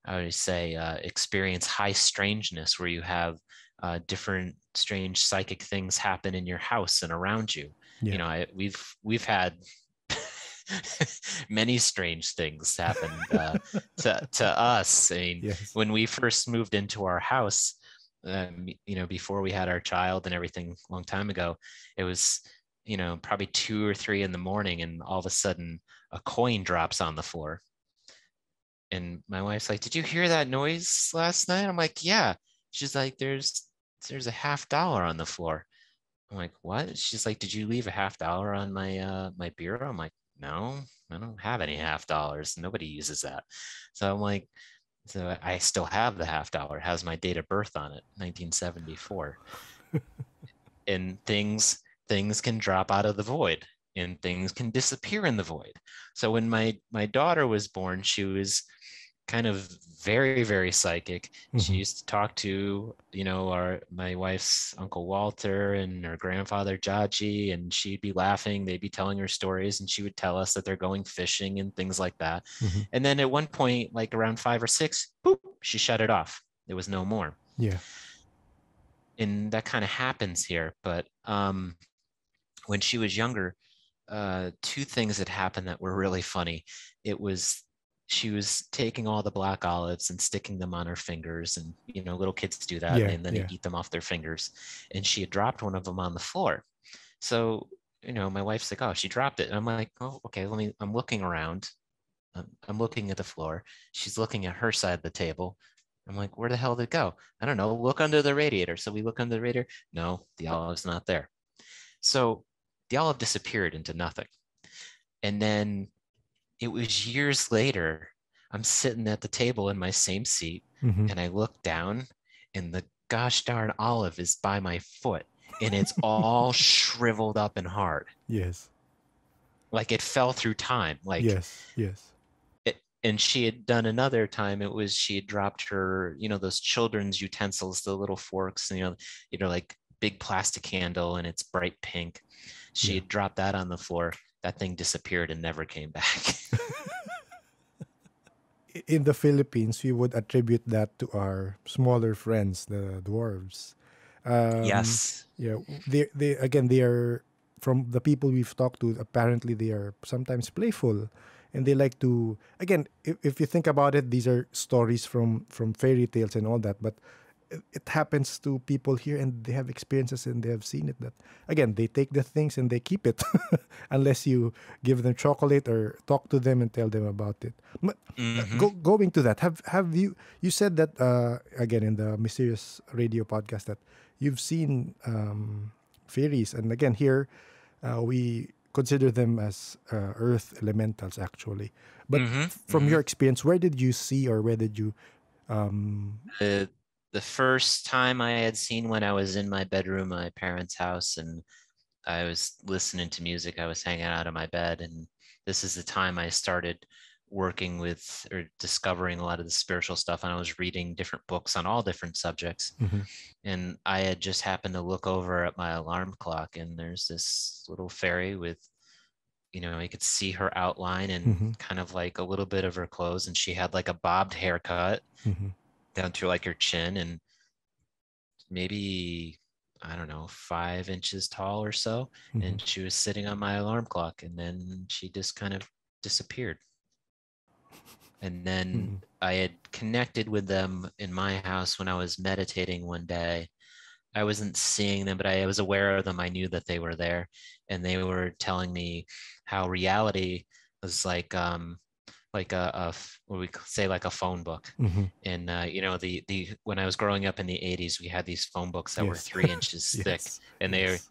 I would say experience high strangeness, where you have different strange psychic things happen in your house and around you. Yeah. We've had many strange things happen to us. I mean, yes. When we first moved into our house, before we had our child and everything, a long time ago, it was probably 2 or 3 in the morning, and all of a sudden a coin drops on the floor. And my wife's like, did you hear that noise last night? I'm like, yeah. She's like, there's a $50 on the floor. I'm like, what? She's like, did you leave a $50 on my bureau? I'm like, no, I don't have any half dollars. Nobody uses that. So I'm like, so I still have the half dollar. It has my date of birth on it, 1974. And things can drop out of the void and things can disappear in the void. So when my daughter was born, she was kind of very, very psychic. She Mm-hmm. used to talk to, my wife's Uncle Walter and her grandfather Jaji, and she'd be laughing, they'd be telling her stories, and she would tell us that they're going fishing and things like that. Mm-hmm. And then at one point, like around 5 or 6, boop, she shut it off. There was no more. Yeah. And that kind of happens here. But when she was younger, two things had happened that were really funny. It was she was taking all the black olives and sticking them on her fingers, and little kids do that, Yeah. and then they Yeah. eat them off their fingers. And she had dropped one of them on the floor. So my wife's like, "Oh, she dropped it." And I'm like, "Oh, okay. I'm looking around. I'm looking at the floor. She's looking at her side of the table. I'm like, where the hell did it go? I don't know. Look under the radiator." So we look under the radiator. No, the olive's not there. So the olive disappeared into nothing. And then it was years later, I'm sitting at the table in my same seat, Mm-hmm. and I look down, and the gosh darn olive is by my foot, and it's all shriveled up and hard. Yes. Like it fell through time. Like Yes. Yes. and she had done another time, it was she had dropped her, those children's utensils, the little forks, and like big plastic handle, and it's bright pink. She Yeah. had dropped that on the floor. That thing disappeared and never came back. In the Philippines, we would attribute that to our smaller friends, the dwarves. Um, Yes. yeah, they again they are from the people we've talked to. Apparently, they are sometimes playful, and they like to again. If you think about it, these are stories from fairy tales and all that, but it happens to people here and they have experiences and they have seen it that again they take the things and they keep it unless you give them chocolate or talk to them and tell them about it. But Mm-hmm. going to that, have you said that again in the mysterious radio podcast that you've seen fairies, and again here we consider them as earth elementals actually, but Mm-hmm. from Mm-hmm. your experience, where did you see or where did you The, the first time I had seen when I was in my bedroom, my parents' house, and I was listening to music. I was hanging out in my bed, and this is the time I started working with or discovering a lot of the spiritual stuff. And I was reading different books on all different subjects. Mhm, And I had just happened to look over at my alarm clock, and there's this little fairy with, you could see her outline and mhm, kind of like a little bit of her clothes. And she had like a bobbed haircut mhm, down through like her chin, and maybe I don't know, 5 inches tall or so. mhm, And she was sitting on my alarm clock, and then she just kind of disappeared. And then mhm. I had connected with them in my house when I was meditating one day. I wasn't seeing them, but I was aware of them. I knew that they were there, and they were telling me how reality was like what we say, like a phone book. Mhm. And the when I was growing up in the 80s, we had these phone books that were Yes. 3 inches thick, Yes. and they Yes.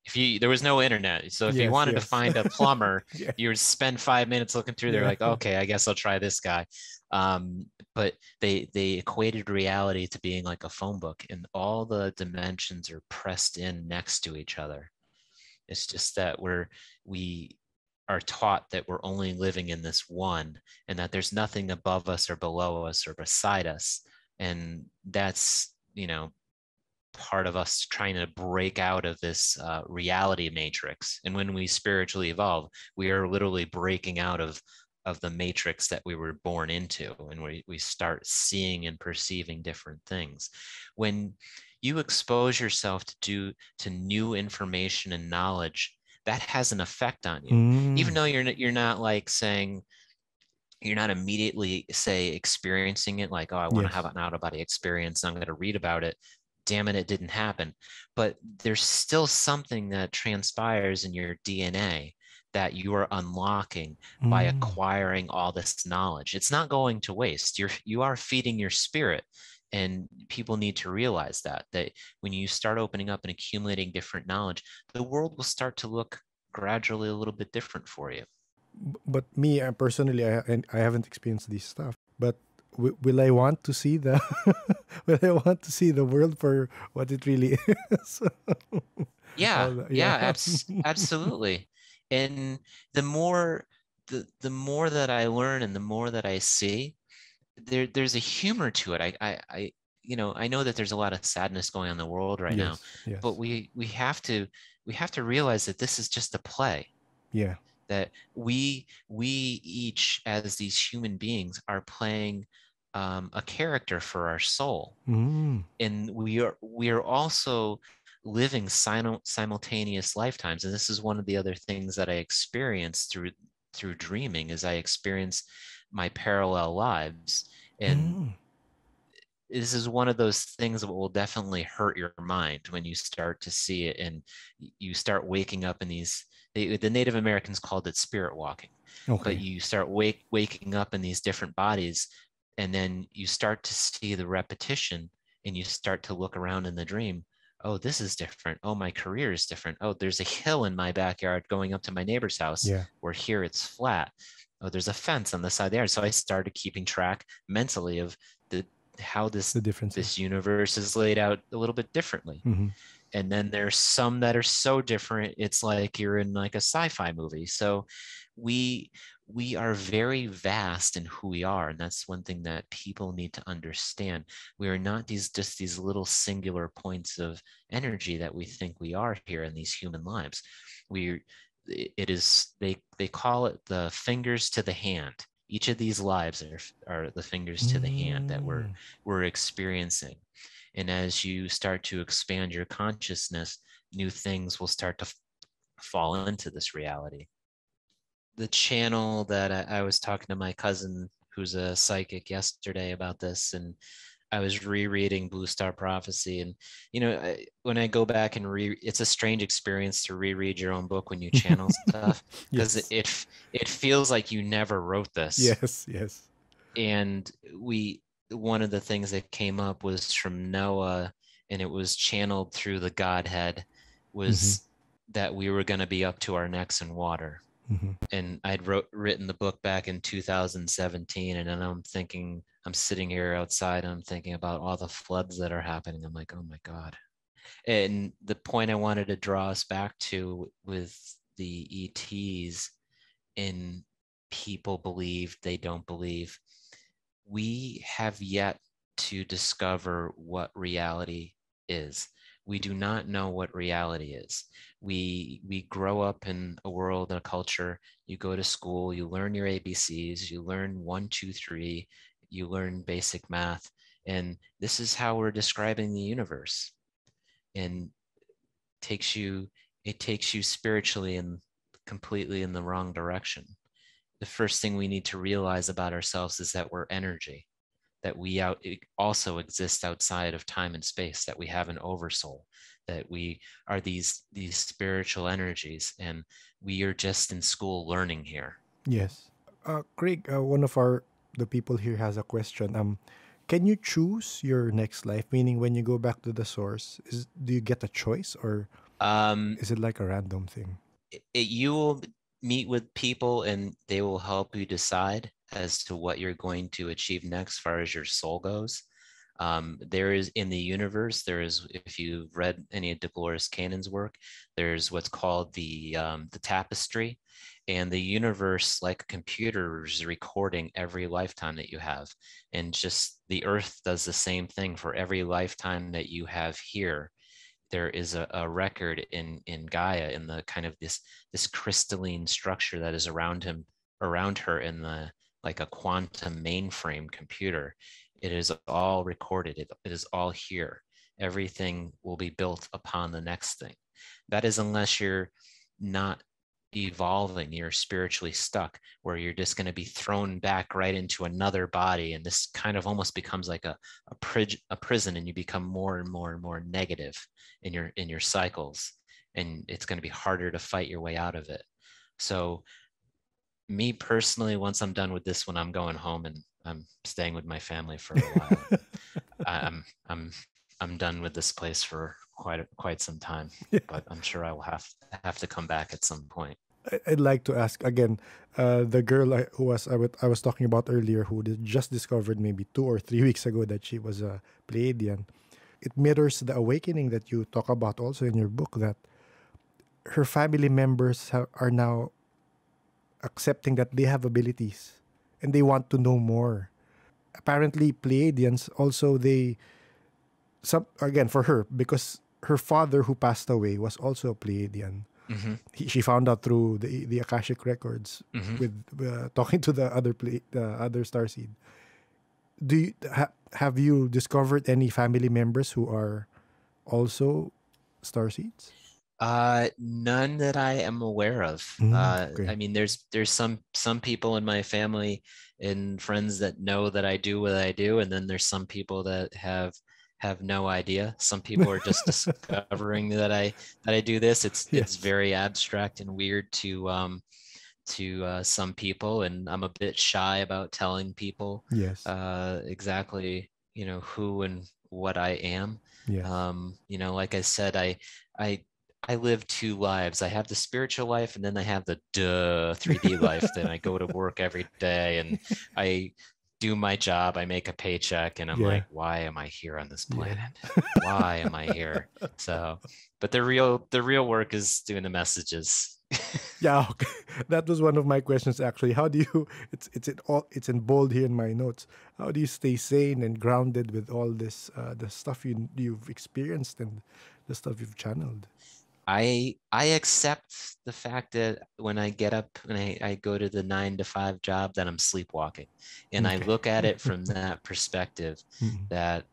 if you there was no internet, so if you Yes. wanted to Yes. find a plumber, Yeah. you would spend 5 minutes looking through there, Yeah. like, okay, I guess I'll try this guy. But they equated reality to being like a phone book, and all the dimensions are pressed in next to each other. It's just that we are taught that we're only living in this one, and that there's nothing above us or below us or beside us. And that's, part of us trying to break out of this reality matrix. And when we spiritually evolve, we are literally breaking out of the matrix that we were born into, and we start seeing and perceiving different things. When you expose yourself to new information and knowledge, that has an effect on you, even Mm. though you're not like saying, you're not immediately say experiencing it, like, oh, I want to have Yes. an out of body experience, I'm going to read about it, damn it didn't happen. But there's still something that transpires in your DNA that you are unlocking by Mm. acquiring all this knowledge. It's not going to waste. You are feeding your spirit. And people need to realize that when you start opening up and accumulating different knowledge, the world will start to look gradually a little bit different for you. But me personally, I haven't experienced this stuff. But will I want to see the will I want to see the world for what it really is? Yeah, Yeah. yeah, absolutely. And the more the more that I learn and the more that I see, there's a humor to it. I know that there's a lot of sadness going on in the world right now, Yes. but Yes. we have to realize that this is just a play, Yeah. that we each as these human beings are playing a character for our soul, Mm. and we are also living simultaneous lifetimes. And this is one of the other things that I experience through dreaming, is I experience my parallel lives. And Mm. this is one of those things that will definitely hurt your mind when you start to see it, and you start waking up in these, the Native Americans called it spirit walking, but Okay. you start waking up in these different bodies, and then you start to see the repetition, and you start to look around in the dream. Oh, this is different. Oh, my career is different. Oh, there's a hill in my backyard going up to my neighbor's house, Yeah. where here it's flat. Oh, there's a fence on the side there. So I started keeping track mentally of the how The this differences. universe is laid out a little bit differently. Mm-hmm. And then there's some that are so different, it's like you're in like a sci-fi movie. So we we are very vast in who we are, and that's one thing that people need to understand. We are not these little singular points of energy that we think we are here in these human lives. We it is they call it the fingers to the hand. Each of these lives are the fingers to the hand that Mm. we're experiencing. And as you start to expand your consciousness, new things will start to fall into this reality. The channel that I was talking to my cousin, who's a psychic, yesterday about this, and I was rereading Blue Star Prophecy. And when I go back and it's a strange experience to reread your own book when you channel stuff, because Yes. it feels like you never wrote this. Yes. Yes. And one of the things that came up was from Noah, and it was channeled through the Godhead, Mm-hmm. was that we were going to be up to our necks in water. Mm-hmm. And I'd written the book back in 2017, and then I'm sitting here outside, and I'm thinking about all the floods that are happening. I'm like, oh my God. And the point I wanted to draw us back to with the ETs, in people believe, they don't believe, we have yet to discover what reality is. We do not know what reality is. We grow up in a world, a culture. You go to school, you learn your ABCs, you learn one, two, three, you learn basic math, and this is how we're describing the universe. And takes you it takes you spiritually and completely in the wrong direction. The first thing we need to realize about ourselves is that we're energy, that also exist outside of time and space, that we have an oversoul, that we are these spiritual energies, and we are just in school learning here. Yes. Craig, one of our the people here has a question. Can you choose your next life? Meaning, when you go back to the source, do you get a choice, or um, is it like a random thing? you will meet with people, and they will help you decide as to what you're going to achieve next, as far as your soul goes. There is, in the universe, there is, if you've read any of Dolores Cannon's work, there's what's called the tapestry, and the universe, like a computer, is recording every lifetime that you have. And just the earth does the same thing. For every lifetime that you have here, there is a record in Gaia, in the kind of this crystalline structure that is around her, in the, like a quantum mainframe computer. It is all recorded. It is all here. Everything will be built upon the next thing. That is, unless you're not evolving, you're spiritually stuck, where you're just going to be thrown back right into another body, and this kind of almost becomes like a prison, and you become more and more and more negative in your cycles, and it's going to be harder to fight your way out of it. So me personally, once I'm done with this one, I'm going home, and I'm staying with my family for a while. I'm I'm done with this place for quite some time, but I'm sure I will have to come back at some point. I'd like to ask again, the girl I was talking about earlier, who just discovered maybe 2 or 3 weeks ago that she was a Pleiadian. It mirrors the awakening that you talk about also in your book, that her family members are now accepting that they have abilities and they want to know more. Apparently, Pleiadians also, they, some again for her, because her father who passed away was also a Pleiadian. Mm-hmm. She found out through the Akashic records Mm-hmm. with talking to the other starseed. Have you discovered any family members who are also starseeds? None that I am aware of. Okay. I mean, there's some people in my family and friends that know that I do what I do, and then there's some people that have no idea. Some people are just discovering that I do this. It's Yes. very abstract and weird to some people, and I'm a bit shy about telling people Yes. exactly who and what I am. Yes. Like I said, I I live two lives. I have the spiritual life, and then I have the 3D life. Then I go to work every day and I do my job. I make a paycheck, and I'm Yeah. like, why am I here on this Yeah. planet? Why am I here? So, but the real work is doing the messages. Yeah, okay. That was one of my questions actually. How do you it's in bold here in my notes. How do you stay sane and grounded with all this the stuff you've experienced and the stuff you've channeled? I accept the fact that when I get up and I go to the 9 to 5 job that I'm sleepwalking. And I Okay. look at it from that perspective Mm-mm. that,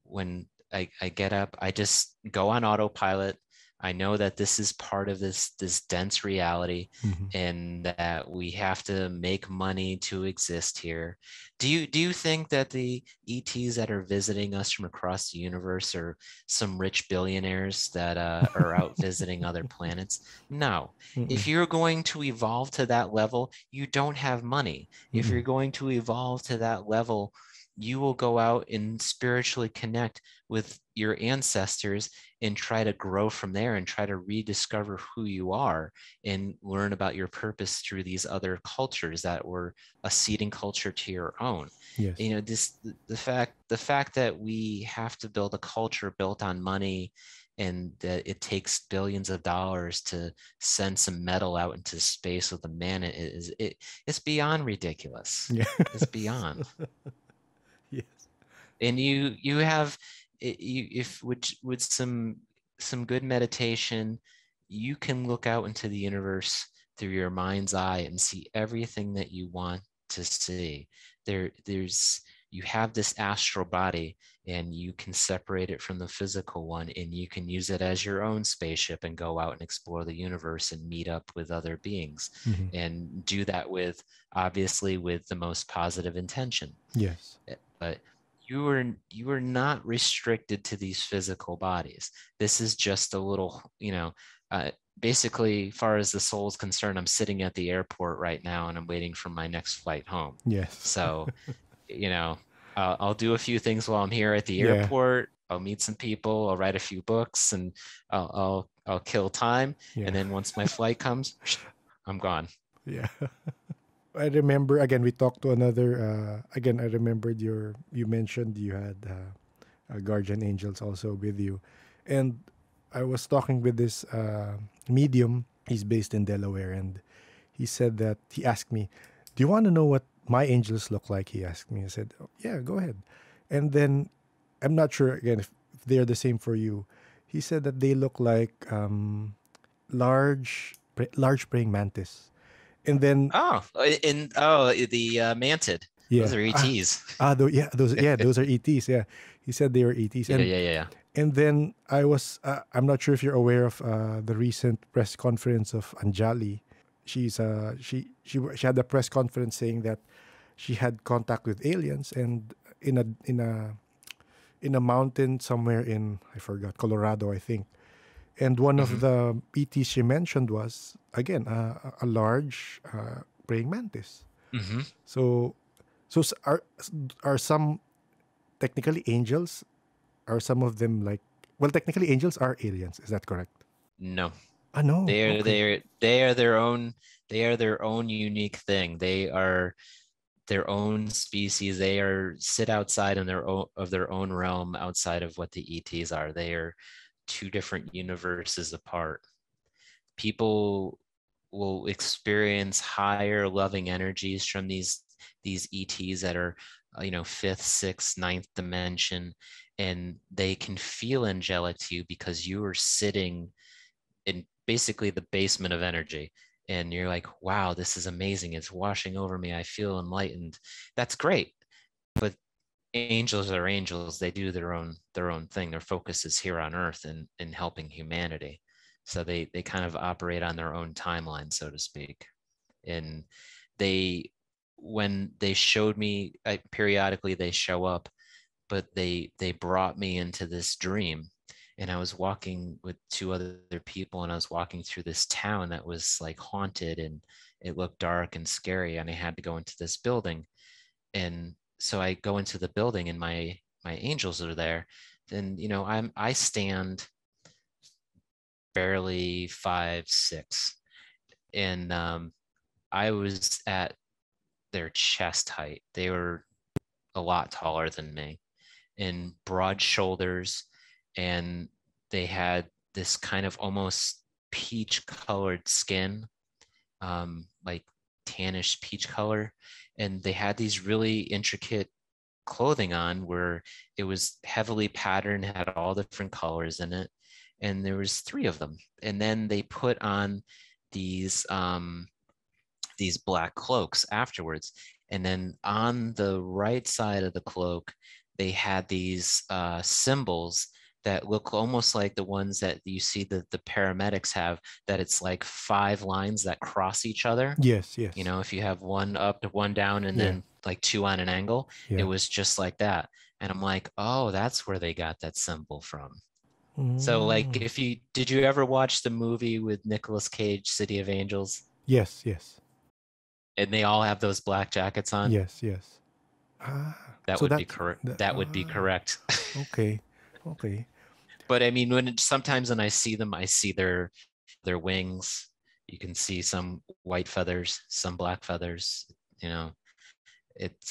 when I get up, I just go on autopilot. I know that this is part of this dense reality Mhm. and that we have to make money to exist here. Do you think that the ETs that are visiting us from across the universe are some rich billionaires that are out visiting other planets? No. Mm-mm. If you're going to evolve to that level, you don't have money. If Mm-mm. you're going to evolve to that level, you will go out and spiritually connect with your ancestors and try to grow from there and try to rediscover who you are and learn about your purpose through these other cultures that were a seeding culture to your own. Yes. The fact that we have to build a culture built on money and that it takes billions of dollars to send some metal out into space with a man it's beyond ridiculous. Yeah. It's beyond. Yes. And you have you if with some good meditation, you can look out into the universe through your mind's eye and see everything that you want to see. There's you have this astral body, and you can separate it from the physical one, and you can use it as your own spaceship and go out and explore the universe and meet up with other beings, Mm-hmm. and do that with, obviously, with the most positive intention. Yes. But you are not restricted to these physical bodies. This is just a little, basically, far as the soul is concerned, I'm sitting at the airport right now and I'm waiting for my next flight home. Yes. So, you know, I'll do a few things while I'm here at the Yeah. airport. I'll meet some people. I'll write a few books, and I'll kill time. And Yeah. then once my flight comes, I'm gone. Yeah. I remember again. We talked to another. Again, I remembered you mentioned you had guardian angels also with you, and I was talking with this medium. He's based in Delaware, and he said that he asked me, "Do you want to know what my angels look like?" He asked me. I said, "Oh, yeah, go ahead." And then I'm not sure again if they're the same for you. He said that they look like large praying mantis, and then Oh, the manted. Those yeah. are ETs. Those are ETs. Yeah, he said they were ETs, Yeah, yeah, yeah, yeah. and then I'm not sure if you're aware of the recent press conference of Anjali. She had a press conference saying that she had contact with aliens, and in a mountain somewhere in, I forgot, Colorado, I think. And one of Hmm. the ETs she mentioned was again a large praying mantis. Hmm. So are some technically angels? Are some of them like, well, technically angels are aliens? Is that correct? No. I know. They are Okay. they are their own, they are their own unique thing. They are their own species. They are sit outside in their own realm, outside of what the ETs are. They are two different universes apart. People will experience higher loving energies from these ETs that are, fifth, sixth, ninth dimension, and they can feel angelic to you because you are sitting in basically the basement of energy, and you're like, wow, this is amazing, it's washing over me, I feel enlightened. That's great. But angels are angels. They do their own thing. Their focus is here on earth and in helping humanity. So they kind of operate on their own timeline, so to speak. And they, when they showed me, periodically they show up, but they brought me into this dream, and I was walking with two other people, and I was walking through this town that was like haunted, and it looked dark and scary, and I had to go into this building. And so I go into the building, and my angels are there. And I stand barely 5'6", and I was at their chest height. They were a lot taller than me, and broad shoulders, and they had this kind of almost peach colored skin, like tannish peach color. And they had these really intricate clothing on where it was heavily patterned, had all different colors in it. And there was three of them. And then they put on these these black cloaks afterwards. And then on the right side of the cloak, they had these symbols that look almost like the ones that you see that the paramedics have, that it's like five lines that cross each other. Yes, yes. If you have one up, one down, and Yeah, then like two on an angle, it yeah. was just like that. And I'm like, oh, that's where they got that symbol from. So like, Mm. if you did you ever watch the movie with Nicolas Cage, City of Angels? Yes, yes. And they all have those black jackets on? Yes, yes. Ah, That so would be that's correct. the That would be correct. okay. Okay. But I mean, sometimes when I see them, I see their wings. You can see some white feathers, some black feathers. You know, it's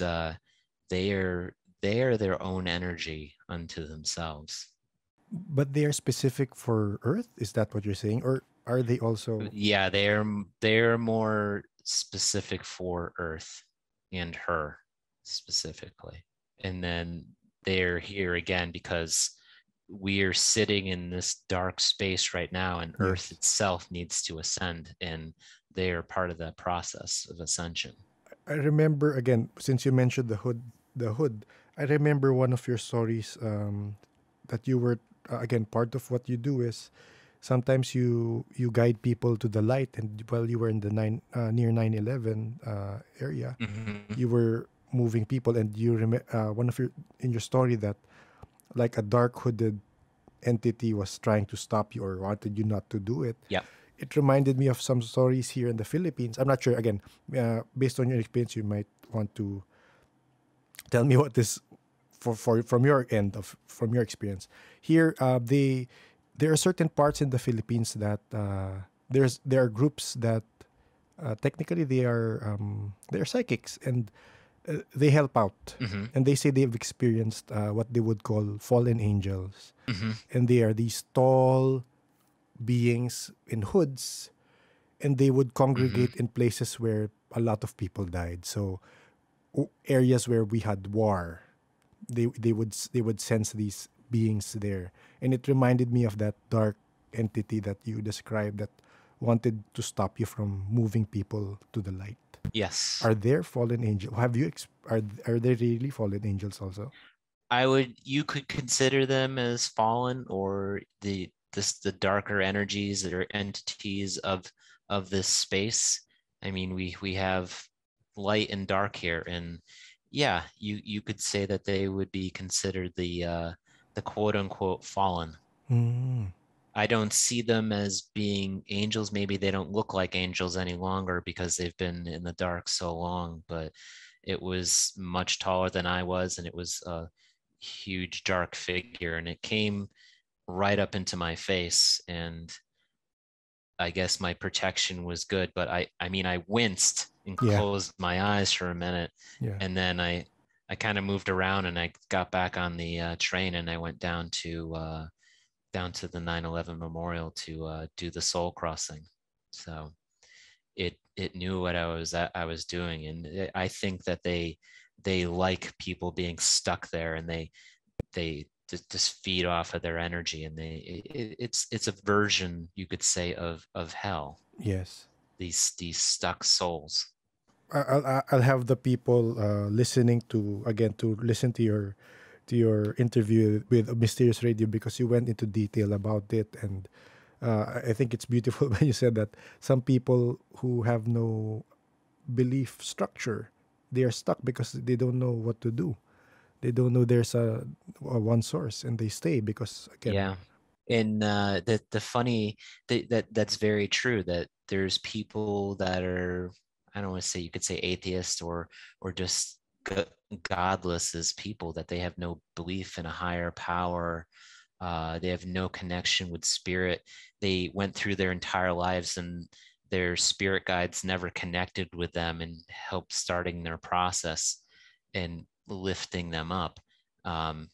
they are they are their own energy unto themselves. But they are specific for Earth? Is that what you're saying? Or are they also Yeah, they're more specific for Earth and her specifically. And then they're here again because we are sitting in this dark space right now, and Earth yes. itself needs to ascend, and they are part of that process of ascension. I remember again, since you mentioned the hood, I remember one of your stories that you were again part of what you do is sometimes you guide people to the light, and while you were in the near 9/11 area, Mm-hmm. you were moving people, and you one of your in your story that like a dark hooded entity was trying to stop you or wanted you not to do it. Yep. It reminded me of some stories here in the Philippines. I'm not sure. Again, based on your experience, you might want to tell me what this for from your end of from your experience. Here, there are certain parts in the Philippines that there are groups that technically they are psychics, and they help out, Mm-hmm. and they say they've experienced what they would call fallen angels, Mm-hmm. and they are these tall beings in hoods, and they would Mm-hmm. congregate in places where a lot of people died. So areas where we had war, they would sense these beings there, and it reminded me of that dark entity that you described that wanted to stop you from moving people to the light. Yes. Are there fallen angels? Are there really fallen angels also? You could consider them as fallen, or the darker energies that are entities of this space. I mean, we have light and dark here, and yeah, you could say that they would be considered the quote unquote fallen. Mm. I don't see them as being angels. Maybe they don't look like angels any longer because they've been in the dark so long, but it was much taller than I was, and it was a huge dark figure, and it came right up into my face. And I guess my protection was good, but I mean, I winced and Yeah. closed my eyes for a minute, Yeah. and then I kind of moved around, and I got back on the train, and I went down to the 9/11 memorial to do the soul crossing. So it knew what I was doing, and I think that they like people being stuck there, and they just feed off of their energy, and it's a version, you could say, of hell. Yes. These stuck souls. I'll have the people listening to again to listen to your interview with Mysterious Radio because you went into detail about it, and I think it's beautiful when you said that some people who have no belief structure, they are stuck because they don't know what to do. They don't know there's a one source, and they stay because again. Yeah. And the funny that's very true, that there's people that are, I don't want to say, you could say atheist, or just godless as people, that they have no belief in a higher power. They have no connection with spirit. They went through their entire lives, and their spirit guides never connected with them and helped starting their process and lifting them up.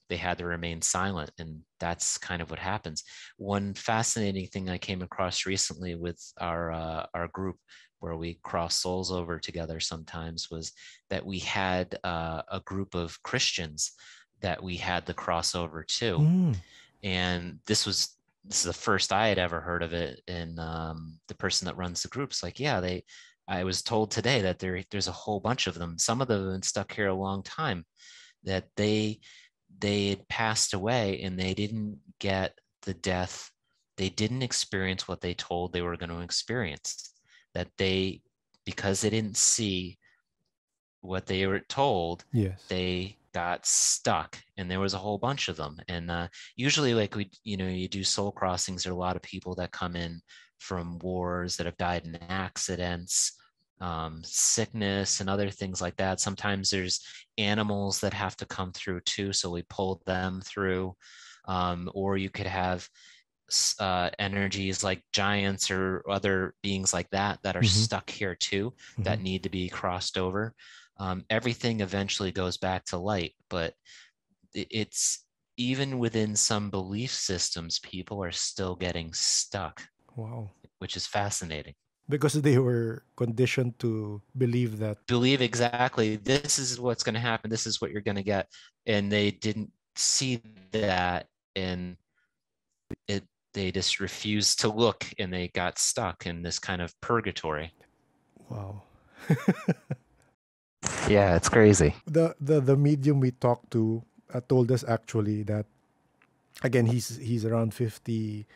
They had to remain silent, and that's kind of what happens. One fascinating thing I came across recently with our group, where we cross souls over together sometimes, was that we had a group of Christians that we had the crossover to, Mm, and this is the first I had ever heard of it. And the person that runs the group's like, yeah, I was told today that there's a whole bunch of them. Some of them have been stuck here a long time, that they had passed away, and they didn't get the death. They didn't experience what they told they were going to experience. That because they didn't see what they were told, yes. they got stuck, and there was a whole bunch of them. And usually, like, you do soul crossings, there are a lot of people that come in from wars, that have died in accidents, sickness, and other things like that. Sometimes there's animals that have to come through too, so we pulled them through. Or you could have energies like giants or other beings like that are Mm-hmm. stuck here too, Mm-hmm. that need to be crossed over. Everything eventually goes back to light, but it's, even within some belief systems, people are still getting stuck, Wow. which is fascinating. Because they were conditioned to believe that. Believe exactly, this is what's going to happen, this is what you're going to get, and they didn't see that, and it they just refused to look, and they got stuck in this kind of purgatory. Wow. Yeah, it's crazy. The medium we talked to told us actually that again he's around 50.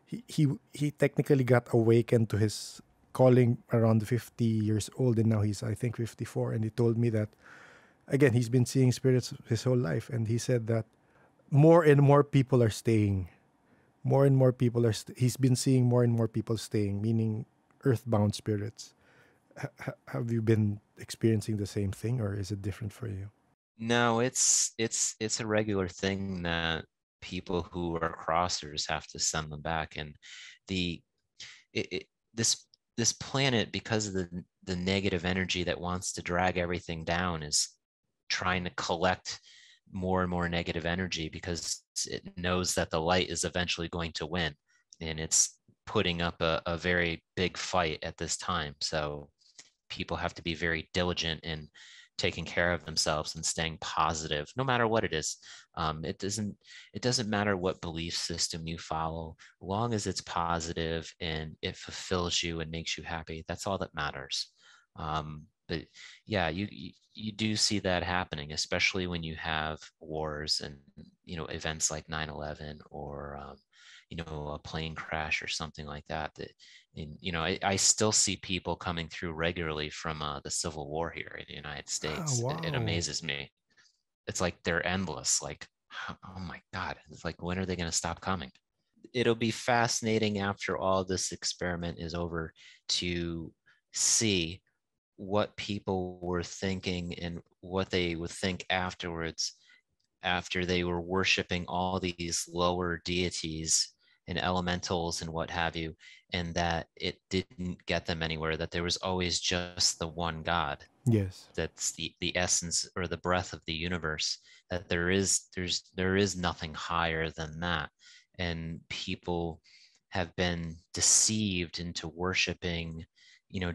He technically got awakened to his calling around 50 years old, and now he's I think 54, and he told me that again he's been seeing spirits his whole life, and he said that more and more people are staying. More and more people he's been seeing more and more people staying, meaning earthbound spirits. Have you been experiencing the same thing, or is it different for you? No, it's a regular thing that people who are crossers have to send them back. And the it, it, this planet, because of the negative energy that wants to drag everything down, is trying to collect more and more negative energy, because it knows that the light is eventually going to win, and it's putting up a very big fight at this time. So people have to be very diligent in taking care of themselves and staying positive, no matter what it is. It doesn't matter what belief system you follow, long as it's positive and it fulfills you and makes you happy. That's all that matters. But yeah, you do see that happening, especially when you have wars and events like 9/11, or a plane crash or something like that. And I still see people coming through regularly from the Civil War here in the United Ah, States. It wow. amazes me. It's like they're endless. Like, oh my God, it's like, when are they going to stop coming? It'll be fascinating after all this experiment is over to see what people were thinking and what they would think afterwards, after they were worshiping all these lower deities and elementals and what have you, and that it didn't get them anywhere, that there was always just the one God. Yes. That's the essence or the breath of the universe, that there is nothing higher than that. And people have been deceived into worshiping,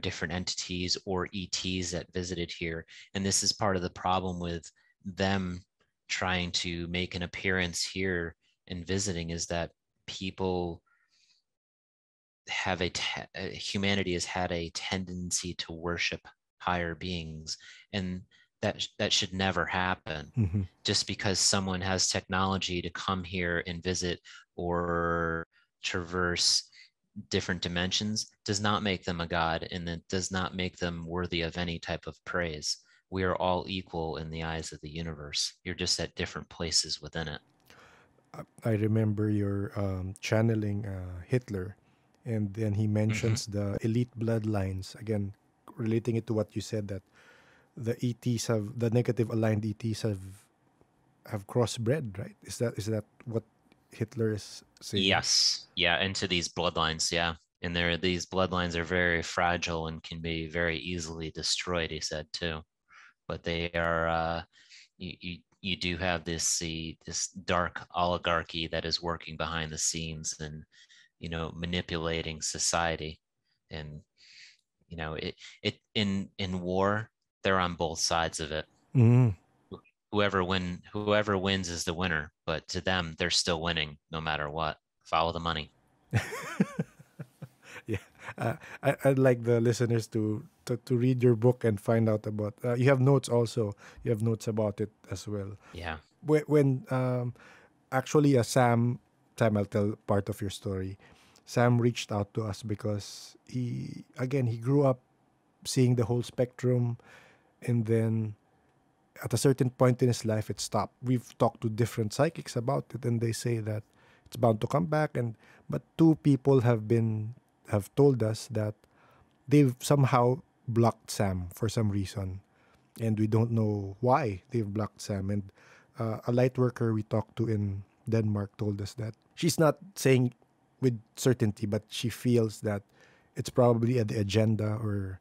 different entities or ETs that visited here. And this is part of the problem with them trying to make an appearance here and visiting, is that people humanity has had a tendency to worship higher beings, and that should never happen. Hmm. Just because someone has technology to come here and visit or traverse different dimensions does not make them a god, and it does not make them worthy of any type of praise. We are all equal in the eyes of the universe. You're just at different places within it. I remember your channeling Hitler, and then he Mm-hmm. mentions the elite bloodlines again, relating it to what you said, that the ETs have the negative aligned ETs have crossbred, right? Is that what Hitler is saying? Yes. Yeah. Into these bloodlines. Yeah. And these bloodlines are very fragile and can be very easily destroyed, he said too. But they are, you do have this dark oligarchy that is working behind the scenes and, manipulating society. And, in war, they're on both sides of it. Mm. Whoever wins is the winner, but to them, they're still winning no matter what. Follow the money. Yeah, I'd like the listeners to read your book and find out about. You have notes also. You have notes about it as well. Yeah. When actually, Sam, I'll tell part of your story. Sam reached out to us because he grew up seeing the whole spectrum, and then at a certain point in his life, it stopped. We've talked to different psychics about it, and they say that it's bound to come back. And but two people have told us that they've somehow blocked Sam for some reason, and we don't know why they've blocked Sam. And a light worker we talked to in Denmark told us that she's not saying with certainty, but she feels that it's probably the agenda or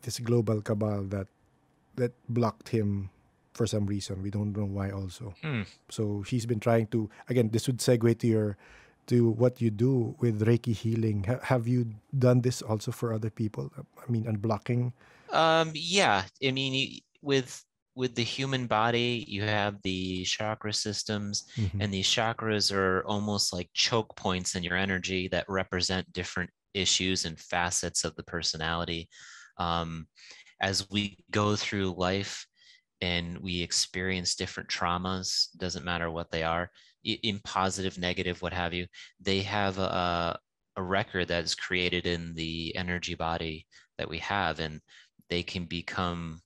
this global cabal that blocked him for some reason. We don't know why also. Hmm. So she's been trying to, again, this would segue to what you do with Reiki healing. Have you done this also for other people? I mean, unblocking. Yeah. I mean, with the human body, you have the chakra systems, Mm-hmm. and these chakras are almost like choke points in your energy that represent different issues and facets of the personality. Um, as we go through life and we experience different traumas, doesn't matter what they are, in positive, negative, what have you, they have a record that is created in the energy body that we have, and they can become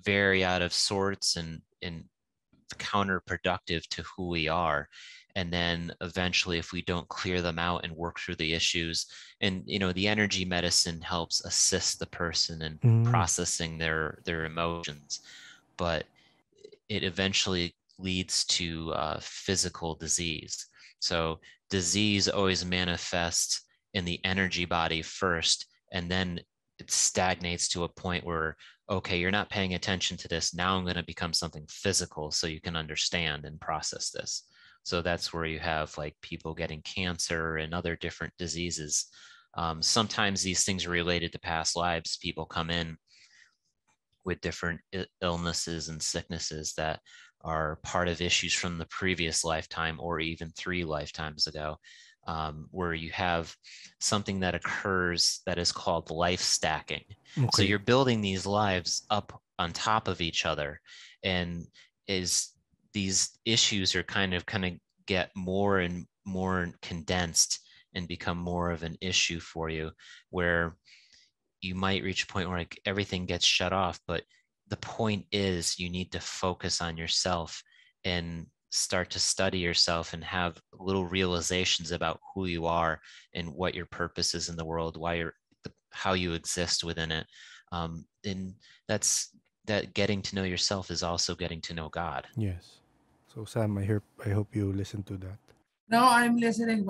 very out of sorts and counterproductive to who we are. And then eventually, if we don't clear them out and work through the issues, and the energy medicine helps assist the person in Mm. processing their emotions, but it eventually leads to physical disease. So disease always manifests in the energy body first, and then it stagnates to a point where, okay, you're not paying attention to this. Now I'm going to become something physical so you can understand and process this. So that's where you have like people getting cancer and other different diseases. Sometimes these things are related to past lives. People come in with different illnesses and sicknesses that are part of issues from the previous lifetime or even 3 lifetimes ago, where you have something that occurs that is called life stacking. So Okay. you're building these lives up on top of each other, and is these issues are kind of get more and more condensed and become more of an issue for you, where you might reach a point where like everything gets shut off. But the point is you need to focus on yourself and start to study yourself and have little realizations about who you are and what your purpose is in the world, why you're how you exist within it. And that getting to know yourself is also getting to know God. Yes. So Sam, I hope you listen to that. No, I'm listening,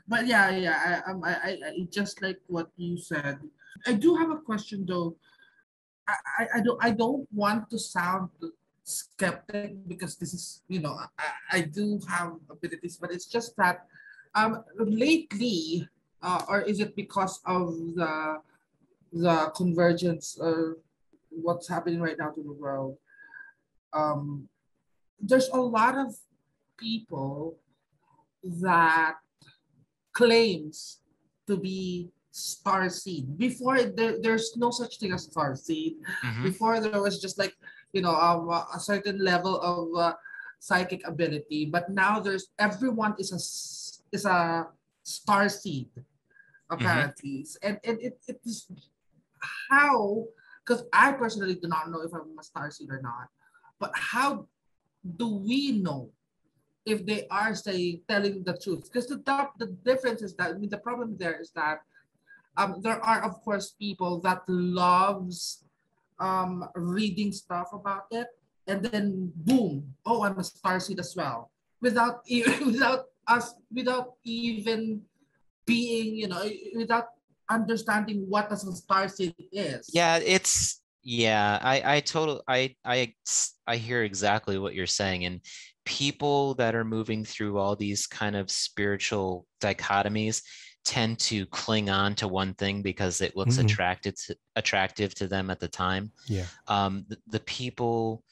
but yeah. I just like what you said. I do have a question though. I don't want to sound skeptic because this is, I do have abilities, but it's just that lately, or is it because of the convergence or what's happening right now to the world? Um, there's a lot of people that claims to be Starseed. Before there's no such thing as Starseed. Mm-hmm. Before there was just like a certain level of psychic ability, but now there's everyone is a Starseed Mm-hmm. apparently, and it is how, because I personally do not know if I'm a Starseed or not, but how do we know if they are saying telling the truth? Because the difference is that, I mean, the problem there is that there are of course people that loves reading stuff about it, and then boom, oh, I'm a starseed as well, without without even being, without understanding what a starseed is. Yeah, I hear exactly what you're saying. And people that are moving through all these kind of spiritual dichotomies tend to cling on to one thing because it looks Mm-mm. attractive to them at the time. Yeah. The people,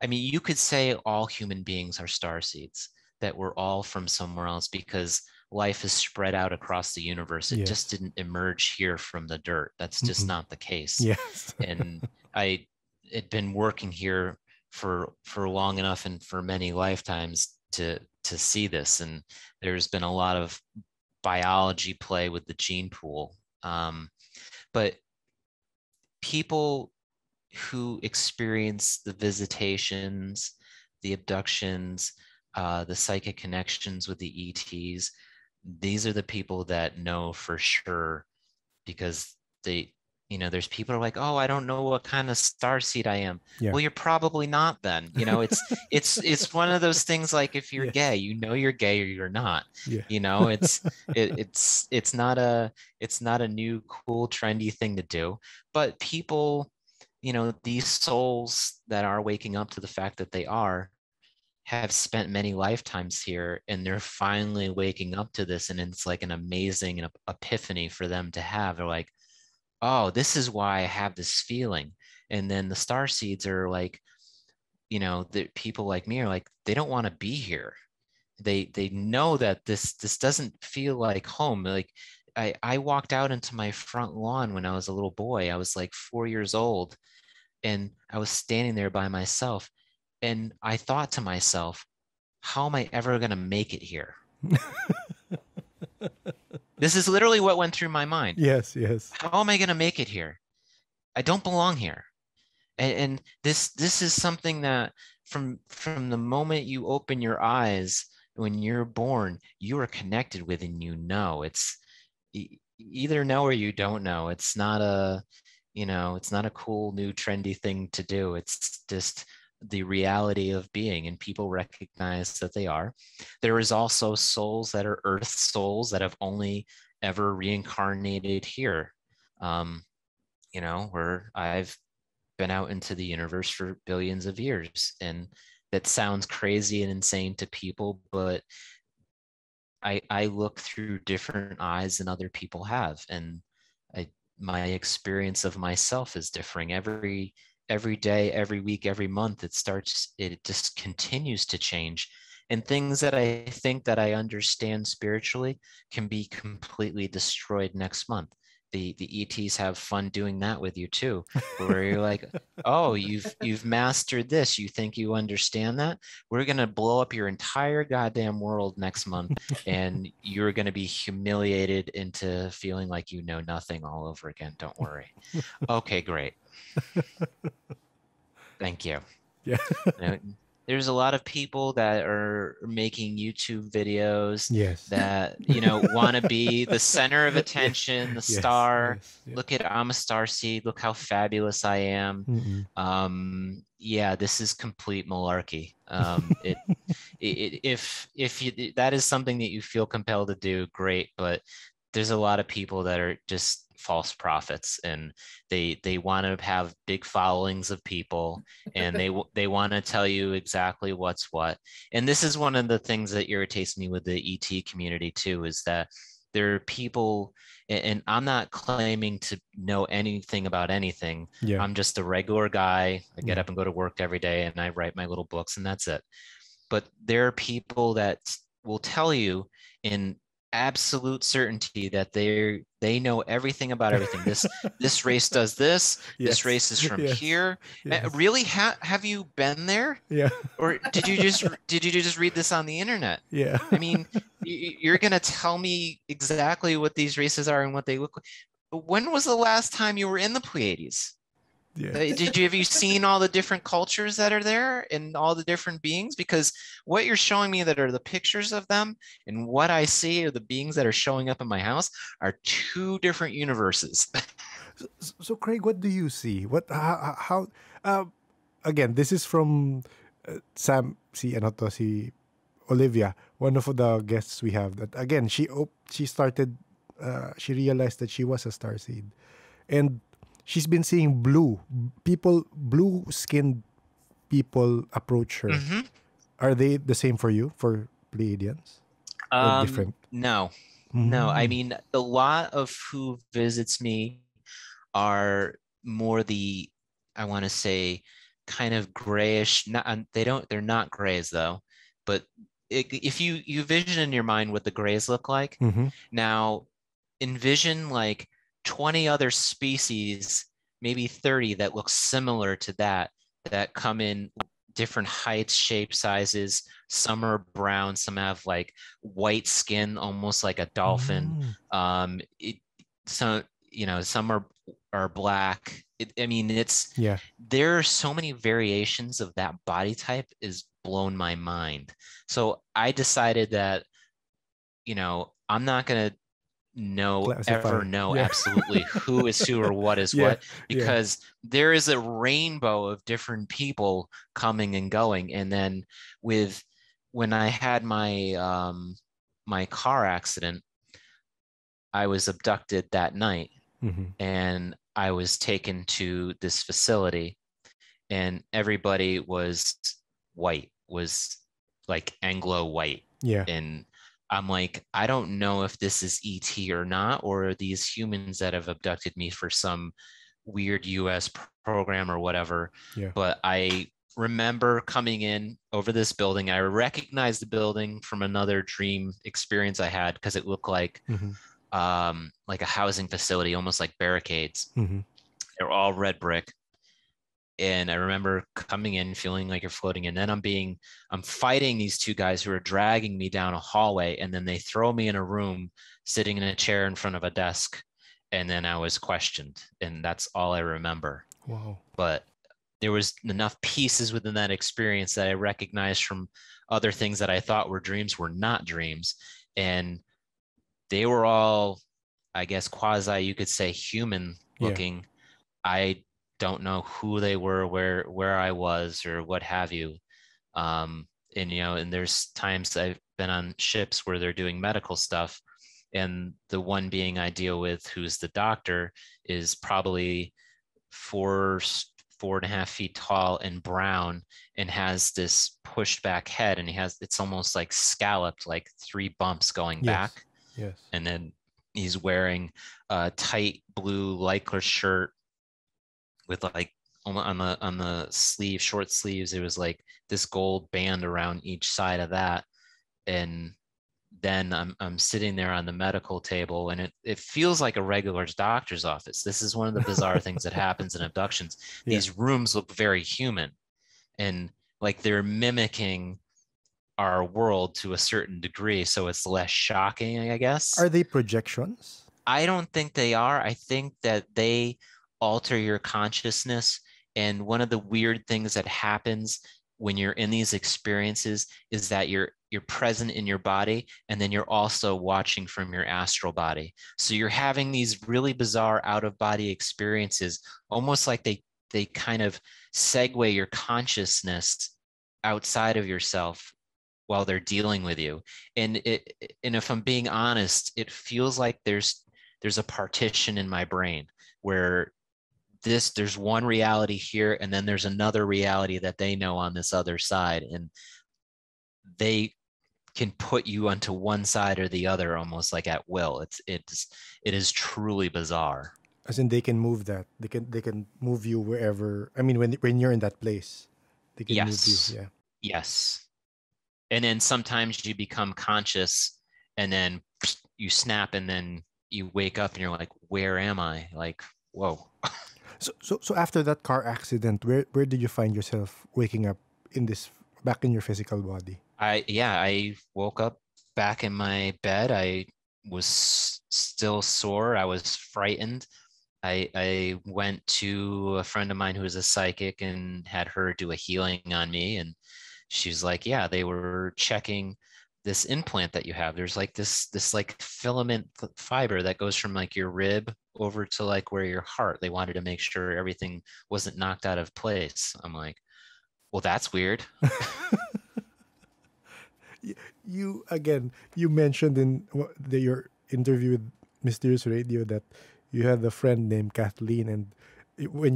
I mean, you could say all human beings are star seeds, that we're all from somewhere else because life is spread out across the universe. It just Yes. didn't emerge here from the dirt. That's just Mm-mm. not the case. Yes. And I had been working here for long enough and for many lifetimes to see this. And there's been a lot of biology play with the gene pool. But people who experience the visitations, the abductions, the psychic connections with the ETs, these are the people that know for sure because they, there's people who are like, oh, I don't know what kind of star seed I am. Yeah. Well, you're probably not then. It's one of those things like if you're Yes. gay, you're gay or you're not. Yeah. It's not a new cool trendy thing to do, but people, these souls that are waking up to the fact that they have spent many lifetimes here and they're finally waking up to this, and it's like an amazing epiphany for them to have. They're like, oh, this is why I have this feeling. And then the star seeds are like, the people like me are like, they don't want to be here. They know that this doesn't feel like home. Like I walked out into my front lawn when I was a little boy. I was like 4 years old, and I was standing there by myself, and I thought to myself, how am I ever going to make it here? This is literally what went through my mind. Yes. Yes. How am I going to make it here? I don't belong here. And this is something that from the moment you open your eyes when you're born, you are connected with, and it's either know or you don't know. It's not it's not a cool new trendy thing to do. It's just the reality of being, and people recognize that they are. There is also souls that are earth souls that have only ever reincarnated here. um, where I've been out into the universe for billions of years, and that sounds crazy and insane to people, but I look through different eyes than other people have, and my experience of myself is differing every day, every week, every month. It just continues to change, and things that I think that I understand spiritually can be completely destroyed next month. The ETs have fun doing that with you too, where you're like, oh, you've mastered this, you think you understand that, we're going to blow up your entire goddamn world next month, and you're going to be humiliated into feeling like you know nothing all over again. Don't worry. Okay, great. Thank you. Yeah. Now, there's a lot of people that are making YouTube videos Yes. that, want to be the center of Yeah. attention, the Yes. star. Yes. Yeah. Look at, I'm a star seed. Look how fabulous I am. Mm-mm. yeah, this is complete malarkey. If you, that is something that you feel compelled to do, great. But there's a lot of people that are just false prophets, and they want to have big followings of people, and they want to tell you exactly what's what. And this is one of the things that irritates me with the ET community too, is that there are people, and I'm not claiming to know anything about anything. Yeah. I'm just a regular guy. I get up and go to work every day, and I write my little books, and that's it. But there are people that will tell you in absolute certainty that they know everything about everything. This race does this. Yes. This race is from Yes. here. Yes. Really, have you been there? Yeah. Or did you just read this on the internet? Yeah. I mean, you're gonna tell me exactly what these races are and what they look like. When was the last time you were in the Pleiades? Yeah. Have you seen all the different cultures that are there and all the different beings? Because what you're showing me that are the pictures of them, and what I see are the beings that are showing up in my house, are two different universes. So, Craig, what do you see? How again, this is from Sam, si Olivia, one of the guests we have, that again, she started, she realized that she was a starseed. And she's been seeing blue skinned people approach her. Mm-hmm. Are they the same for you, for Pleiadians? Or different? No, no. I Mm. mean, a lot of who visits me are more the, I want to say, kind of grayish. Not, they're not grays though, but if you vision in your mind what the grays look like, Mm-hmm. now envision like 20 other species, maybe 30 that look similar to that come in different heights, shapes, sizes. Some are brown, some have like white skin, almost like a dolphin. Mm. Some, some are black. I mean, Yeah. there are so many variations of that body type, is blown my mind. So I decided that, I'm not going to Classify. know Yeah. absolutely who is who or what is Yeah. what, Yeah. because there is a rainbow of different people coming and going. And then when I had my car accident, I was abducted that night, Mm-hmm. and I was taken to this facility, and everybody was like Anglo white. Yeah. And I'm like, I don't know if this is ET or not, or these humans that have abducted me for some weird US program or whatever. Yeah. But I remember coming in over this building. I recognized the building from another dream experience I had, because it looked Mm-hmm. like a housing facility, almost like barricades. Mm-hmm. They're all red brick. And I remember coming in feeling like you're floating, and then I'm fighting these two guys who are dragging me down a hallway, and then they throw me in a room, sitting in a chair in front of a desk, and then I was questioned, and that's all I remember. Wow. But there was enough pieces within that experience that I recognized from other things that I thought were dreams were not dreams, and they were all, I guess, quasi, you could say, human looking. Yeah. I don't know who they were, where I was, or what have you. And there's times I've been on ships where they're doing medical stuff, and the one being I deal with, who's the doctor, is probably 4.5 feet tall and brown, and has this pushed back head, and it's almost like scalloped, like 3 bumps going back. Yes. And then he's wearing a tight blue lycra shirt with like on the sleeve, short sleeves, it was like this gold band around each side of that. And then I'm sitting there on the medical table, and it feels like a regular doctor's office. This is one of the bizarre things that happens in abductions. Yeah. These rooms look very human, and like they're mimicking our world to a certain degree, so it's less shocking, I guess. Are they projections? I don't think they are. I think that they alter your consciousness. And one of the weird things that happens when you're in these experiences is that you're present in your body, and then you're also watching from your astral body. So you're having these really bizarre out of body experiences, almost like they they kind of segue your consciousness outside of yourself while they're dealing with you. And if I'm being honest, it feels like there's a partition in my brain where there's one reality here, and then there's another reality that they know on this other side, and they can put you onto one side or the other almost like at will. It is truly bizarre. As in, they can move that. They can move you wherever. I mean, when you're in that place, they can move you. Yes. Yeah. Yes. And then sometimes you become conscious, and then you snap, and then you wake up and you're like, where am I? Like, whoa. So after that car accident, where did you find yourself waking up back in your physical body? I woke up back in my bed. I was still sore. I was frightened. I went to a friend of mine who is a psychic and had her do a healing on me. And she's like, yeah, they were checking this implant that you have. There's like this like filament fiber that goes from like your rib over to like where your heart. They wanted to make sure everything wasn't knocked out of place. I'm like, well, that's weird. You mentioned in your interview with Mysterious Radio that you had a friend named Kathleen, and when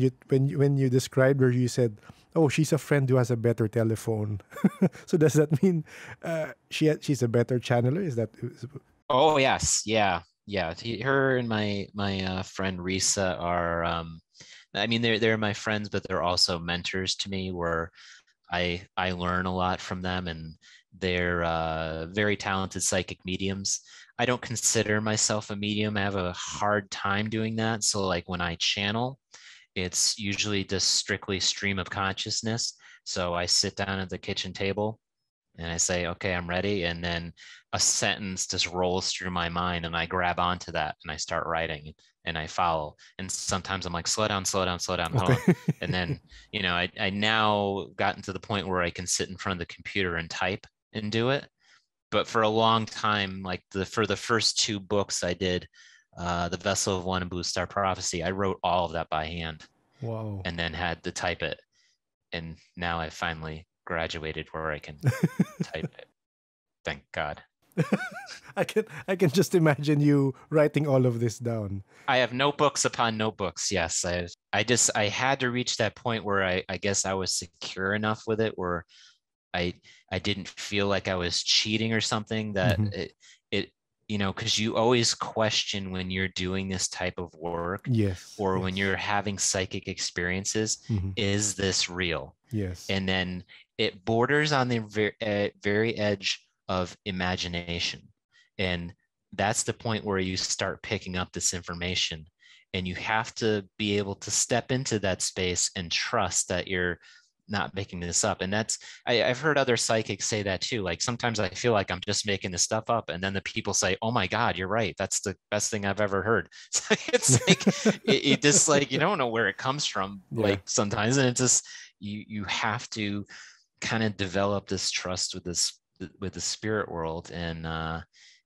you described her, you said, "Oh, she's a friend who has a better telephone." So does that mean she's a better channeler? Is that? Oh yes, yeah. Her and my friend Risa are. I mean, they're my friends, but they're also mentors to me. Where I learn a lot from them, and they're very talented psychic mediums. I don't consider myself a medium. I have a hard time doing that. So like when I channel, it's usually just strictly stream of consciousness. So I sit down at the kitchen table and I say, okay, I'm ready. And then a sentence just rolls through my mind and I grab onto that and I start writing and I follow. And sometimes I'm like, slow down, hold on. And then, I now gotten to the point where I can sit in front of the computer and type and do it. But for a long time, like for the first 2 books I did, The Vessel of One and Blue Star Prophecy, I wrote all of that by hand. Wow. And then had to type it. And now I finally graduated where I can type it. Thank God. I can just imagine you writing all of this down. I have notebooks upon notebooks. Yes, I had to reach that point where I guess I was secure enough with it where I didn't feel like I was cheating or something, that it because you always question when you're doing this type of work, or when you're having psychic experiences, is this real? Yes. And then it borders on the very edge of imagination. And that's the point where you start picking up this information, and you have to be able to step into that space and trust that you're not making this up. And I've heard other psychics say that too. Like sometimes I feel like I'm just making this stuff up, and then the people say, oh my God, you're right, that's the best thing I've ever heard. So it's like it just like you don't know where it comes from, like sometimes. And it's just you have to kind of develop this trust with the spirit world, and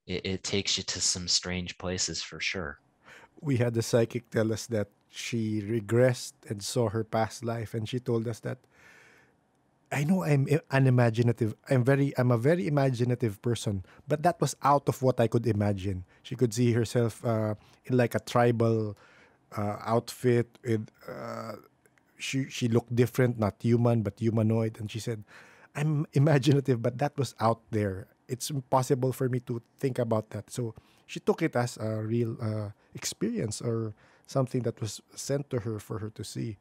it takes you to some strange places for sure. We had the psychic tell us that she regressed and saw her past life, and she told us that, I know I'm unimaginative. I'm a very imaginative person, but that was out of what I could imagine. She could see herself in like a tribal outfit. She looked different, not human but humanoid, and she said, "I'm imaginative, but that was out there. It's impossible for me to think about that." So she took it as a real experience, or something that was sent to her for her to see.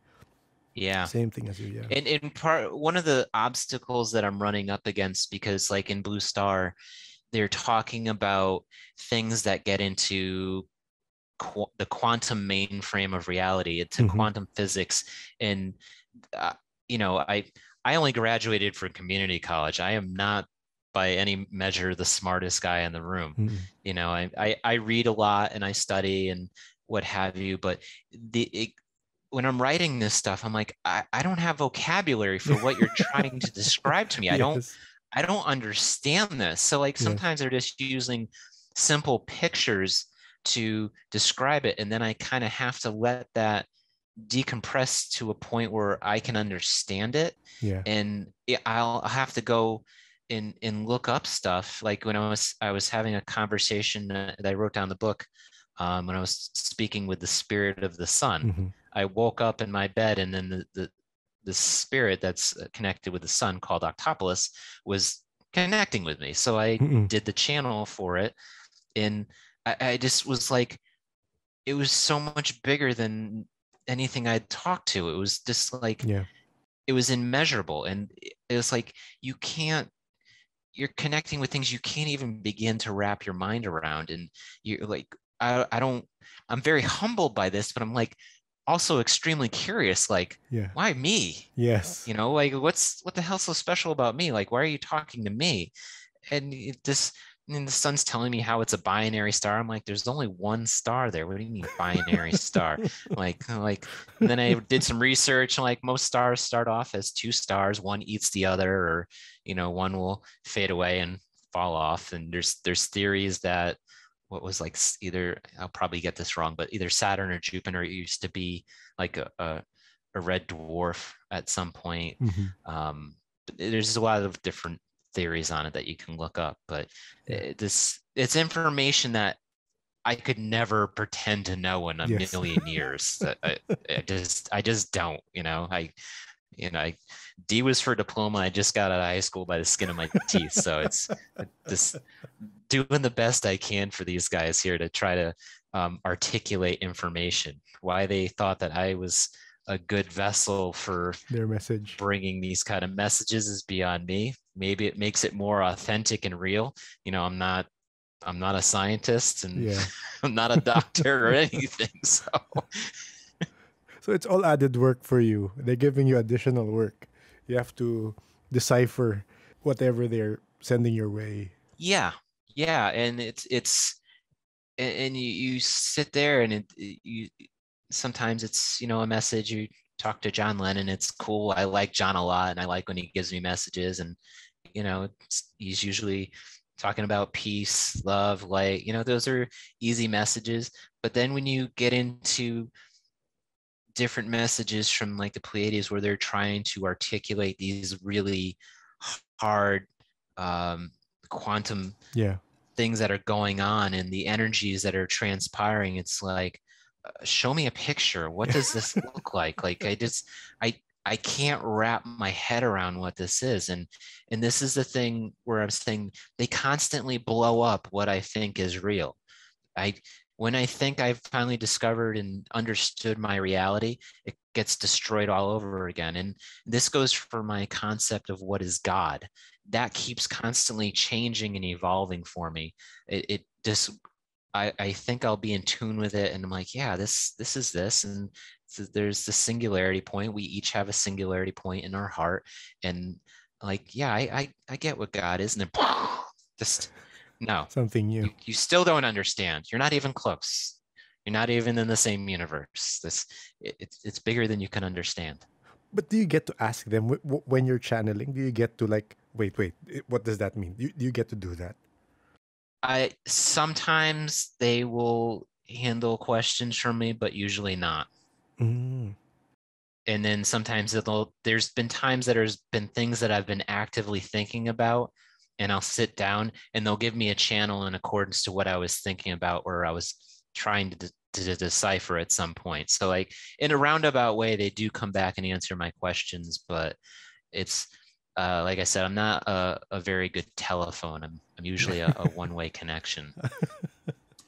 Yeah. Same thing as you, yeah. And in part, one of the obstacles that I'm running up against, because like in Blue Star, they're talking about things that get into the quantum mainframe of reality, into quantum physics. And, I only graduated from community college. I am not by any measure the smartest guy in the room. I read a lot and I study and what have you, but when I'm writing this stuff, I'm like, I don't have vocabulary for what you're trying to describe to me. I don't understand this. So like sometimes they're just using simple pictures to describe it. And then I kind of have to let that decompress to a point where I can understand it. Yeah. And I'll have to go and look up stuff. Like when I was having a conversation that I wrote down the book, when I was speaking with the spirit of the sun. Mm-hmm. I woke up in my bed, and then the spirit that's connected with the sun, called Octopolis, was connecting with me. So I Mm-mm. did the channel for it, and I just was like, it was so much bigger than anything I'd talked to. It was just like, Yeah. it was immeasurable. And it was like, you're connecting with things you can't even begin to wrap your mind around. And you're like, I'm very humbled by this, but I'm like also extremely curious, like, Yeah. why me? Yes. Like what the hell's so special about me? Like, why are you talking to me? And and the sun's telling me how it's a binary star. I'm like, there's only one star there. What do you mean binary star? Like, and then I did some research, and like most stars start off as two stars, one eats the other, or one will fade away and fall off. And there's theories that what was like either, I'll probably get this wrong, but either Saturn or Jupiter used to be like a red dwarf at some point. Mm-hmm. There's a lot of different theories on it that you can look up, but Yeah. it's information that I could never pretend to know in a Yes. million years. That I just don't. D was for diploma. I just got out of high school by the skin of my teeth. So it's just doing the best I can for these guys here to try to articulate information. Why they thought that I was a good vessel for Their message. bringing these kind of messages is beyond me. Maybe it makes it more authentic and real. I'm not a scientist, and Yeah. I'm not a doctor or anything. So it's all added work for you. They're giving you additional work. You have to decipher whatever they're sending your way. Yeah. And and you sit there, and you sometimes it's a message. You talk to John Lennon, it's cool. I like John a lot, and I like when he gives me messages, and he's usually talking about peace, love, light. Those are easy messages. But then when you get into different messages from like the Pleiades, where they're trying to articulate these really hard quantum things that are going on, and the energies that are transpiring, it's like, show me a picture. What does this look like? Like, I can't wrap my head around what this is. And this is the thing where I'm saying they constantly blow up what I think is real. When I think I've finally discovered and understood my reality, it gets destroyed all over again. And this goes for my concept of what is God. That keeps constantly changing and evolving for me. I think I'll be in tune with it, and I'm like, yeah, this is this. And so there's the singularity point. We each have a singularity point in our heart. And like, yeah, I get what God is. And then just, no, Something new. You still don't understand. You're not even close. You're not even in the same universe. It's bigger than you can understand. But do you get to ask them when you're channeling? Do you get to like, wait, what does that mean? Do you get to do that? Sometimes they will handle questions from me, but usually not. Mm. And then sometimes there's been times that there's been things that I've been actively thinking about, and I'll sit down and they'll give me a channel in accordance to what I was thinking about, or I was trying to decipher at some point. So like in a roundabout way, they do come back and answer my questions, but it's like I said, I'm not a very good telephone. I'm usually a one-way connection.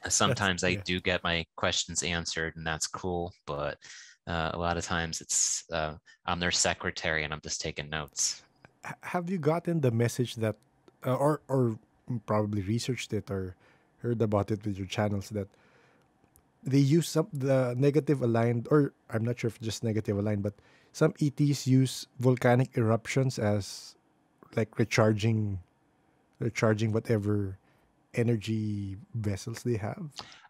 Sometimes I do get my questions answered, and that's cool, but a lot of times it's I'm their secretary and I'm just taking notes. Have you gotten the message that, or probably researched it or heard about it with your channels, that they use the negative aligned, or I'm not sure if just negative aligned, but some ETs use volcanic eruptions as like recharging whatever energy vessels they have?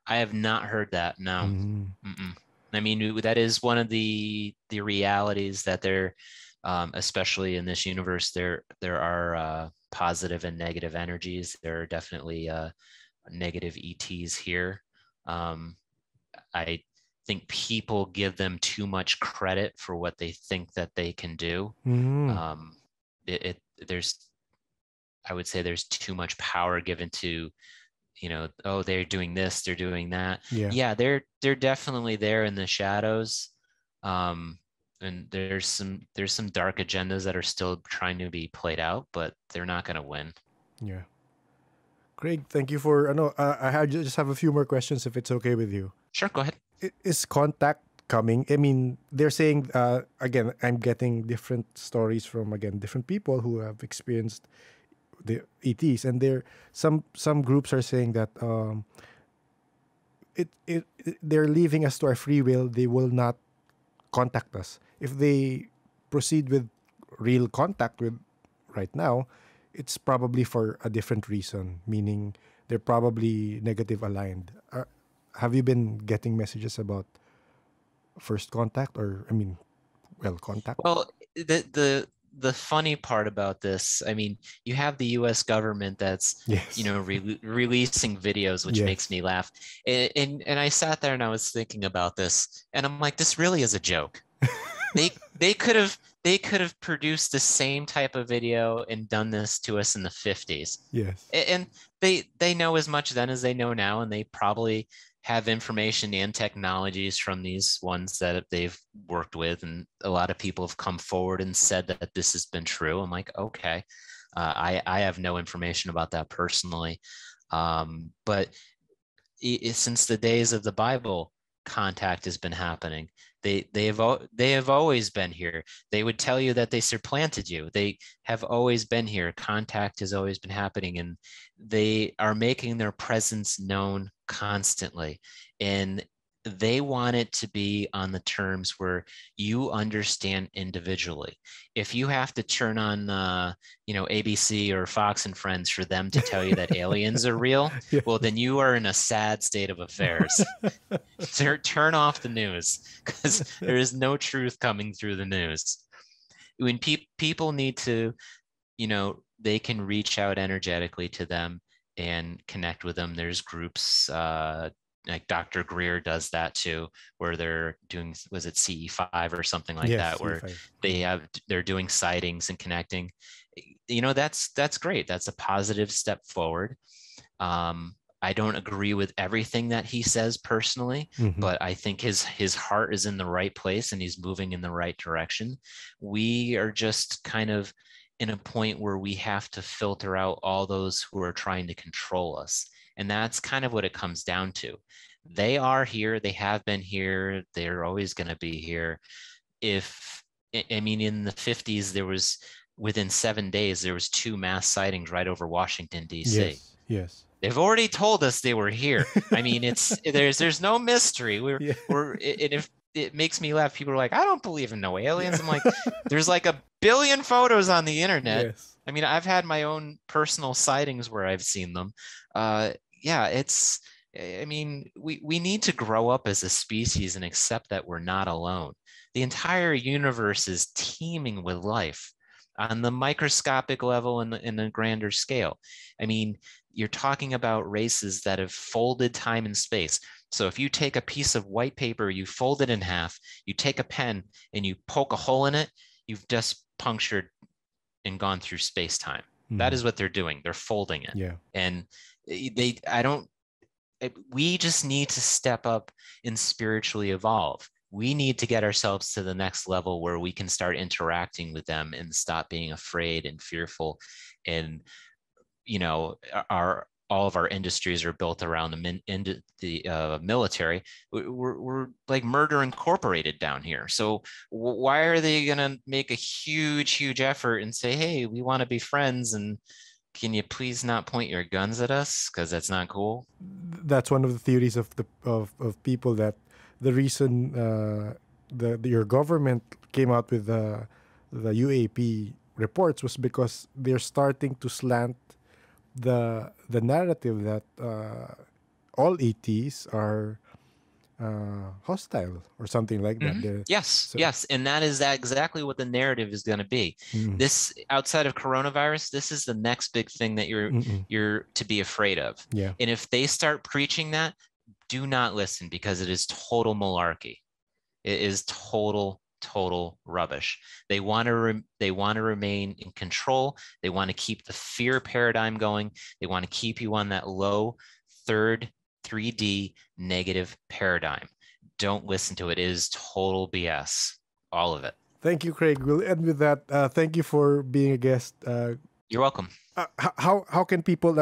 I have not heard that. No. Mm-hmm. I mean, that is one of the realities that there, especially in this universe, there are positive and negative energies. There are definitely negative ETs here. think people give them too much credit for what they think that they can do. I would say there's too much power given to, oh, they're doing this, they're doing that. Yeah, they're definitely there in the shadows. And there's some dark agendas that are still trying to be played out, but they're not going to win. Yeah. Craig, thank you for. I just have a few more questions if it's okay with you. Sure, go ahead. Is contact coming? I mean, they're saying again. I'm getting different stories from different people who have experienced the ETs, and some groups are saying that they're leaving us to our free will. They will not contact us if they proceed with real contact with right now. It's probably for a different reason, meaning they're probably negative aligned. Have you been getting messages about first contact, or contact? Well, the funny part about this, I mean, you have the U.S. government that's releasing videos, which makes me laugh. And I sat there and I was thinking about this, and I'm like, this really is a joke. They could have produced the same type of video and done this to us in the 50s. Yes. And they know as much then as they know now, and they probably have information and technologies from these ones that they've worked with. And a lot of people have come forward and said that this has been true. I'm like, okay, I have no information about that personally. But since the days of the Bible, contact has been happening. They have always been here. They would tell you that they supplanted you. They have always been here. Contact has always been happening, and they are making their presence known constantly. And they want it to be on the terms where you understand individually. If you have to turn on, ABC or Fox and Friends for them to tell you that aliens are real, well, then you are in a sad state of affairs. Turn off the news, because there is no truth coming through the news. When people need to, they can reach out energetically to them and connect with them. There's groups, like Dr. Greer does that too, where they're doing, was it CE5 or something like that, where CE5. They're doing sightings and connecting. That's great. That's a positive step forward. I don't agree with everything that he says personally, but I think his heart is in the right place and he's moving in the right direction. We are just kind of in a point where we have to filter out all those who are trying to control us. And that's kind of what it comes down to. They are here. They have been here. They're always going to be here. In the 50s, there was, within 7 days, there was 2 mass sightings right over Washington, D.C. Yes. They've already told us they were here. I mean, there's no mystery. If it makes me laugh, people are like, I don't believe in no aliens. I'm like, there's like 1 billion photos on the internet. Yes. I mean, I've had my own personal sightings where I've seen them. We need to grow up as a species and accept that we're not alone. The entire universe is teeming with life on the microscopic level and in the grander scale. I mean, you're talking about races that have folded time and space. So if you take a piece of white paper, you fold it in half, you take a pen and you poke a hole in it, you've just punctured and gone through space-time. That is what they're doing. They're folding it. Yeah. And we just need to step up and spiritually evolve. We need to get ourselves to the next level where we can start interacting with them and stop being afraid and fearful. And, all of our industries are built around the military. We're like Murder Incorporated down here. So why are they going to make a huge effort and say, hey, we want to be friends, and can you please not point your guns at us, because that's not cool? That's one of the theories of people, that the reason your government came out with the UAP reports was because they're starting to slant the narrative that all ETs are hostile or something like that. Yes, and that is exactly what the narrative is going to be. This, outside of coronavirus, this is the next big thing that you're to be afraid of. Yeah. And if they start preaching that, do not listen, because it is total malarkey. It is total rubbish. They want to remain in control. They want to keep the fear paradigm going. They want to keep you on that low third 3D negative paradigm. Don't listen to it. It is total BS. All of it. Thank you, Craig. We'll end with that. Thank you for being a guest. You're welcome. How can people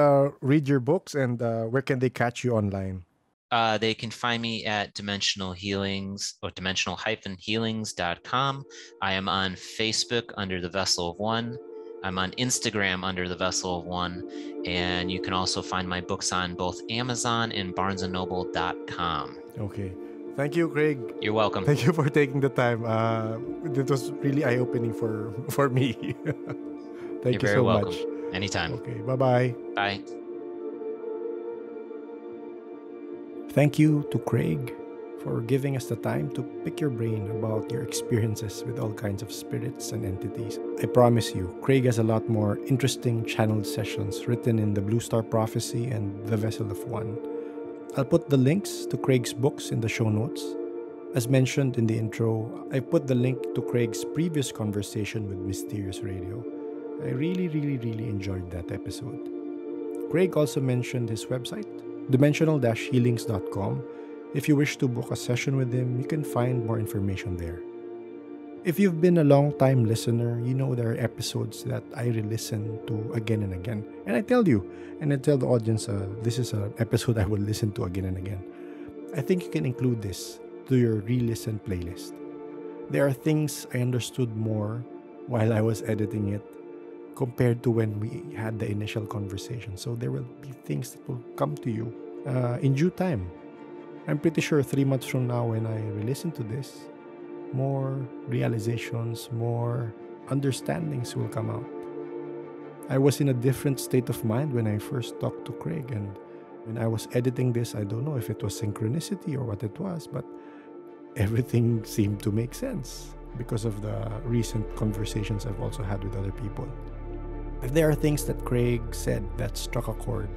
read your books, and where can they catch you online? They can find me at Dimensional Healings or dimensional-healings.com. I am on Facebook under the Vessel of One. I'm on Instagram under the Vessel of One. And you can also find my books on both Amazon and barnesandnoble.com. Okay. Thank you, Craig. You're welcome. Thank you for taking the time. It was really eye-opening for me. Thank you so welcome. much. Anytime. Okay. Bye-bye. Bye. Thank you to Craig for giving us the time to pick your brain about your experiences with all kinds of spirits and entities. I promise you, Craig has a lot more interesting channeled sessions written in the Blue Star Prophecy and the Vessel of One. I'll put the links to Craig's books in the show notes. As mentioned in the intro, I put the link to Craig's previous conversation with Mysterious Radio. I really enjoyed that episode. Craig also mentioned his website, dimensional-healings.com. If you wish to book a session with him, you can find more information there. If you've been a long-time listener, you know there are episodes that I re-listen to again and again. And I tell you, and I tell the audience, this is an episode I will listen to again and again. I think you can include this to your re-listen playlist. There are things I understood more while I was editing it compared to when we had the initial conversation. So there will be things that will come to you in due time. I'm pretty sure 3 months from now, when I re-listen to this, more realizations, more understandings will come out. I was in a different state of mind when I first talked to Craig, and when I was editing this, I don't know if it was synchronicity or what it was, but everything seemed to make sense because of the recent conversations I've also had with other people. If there are things that Craig said that struck a chord,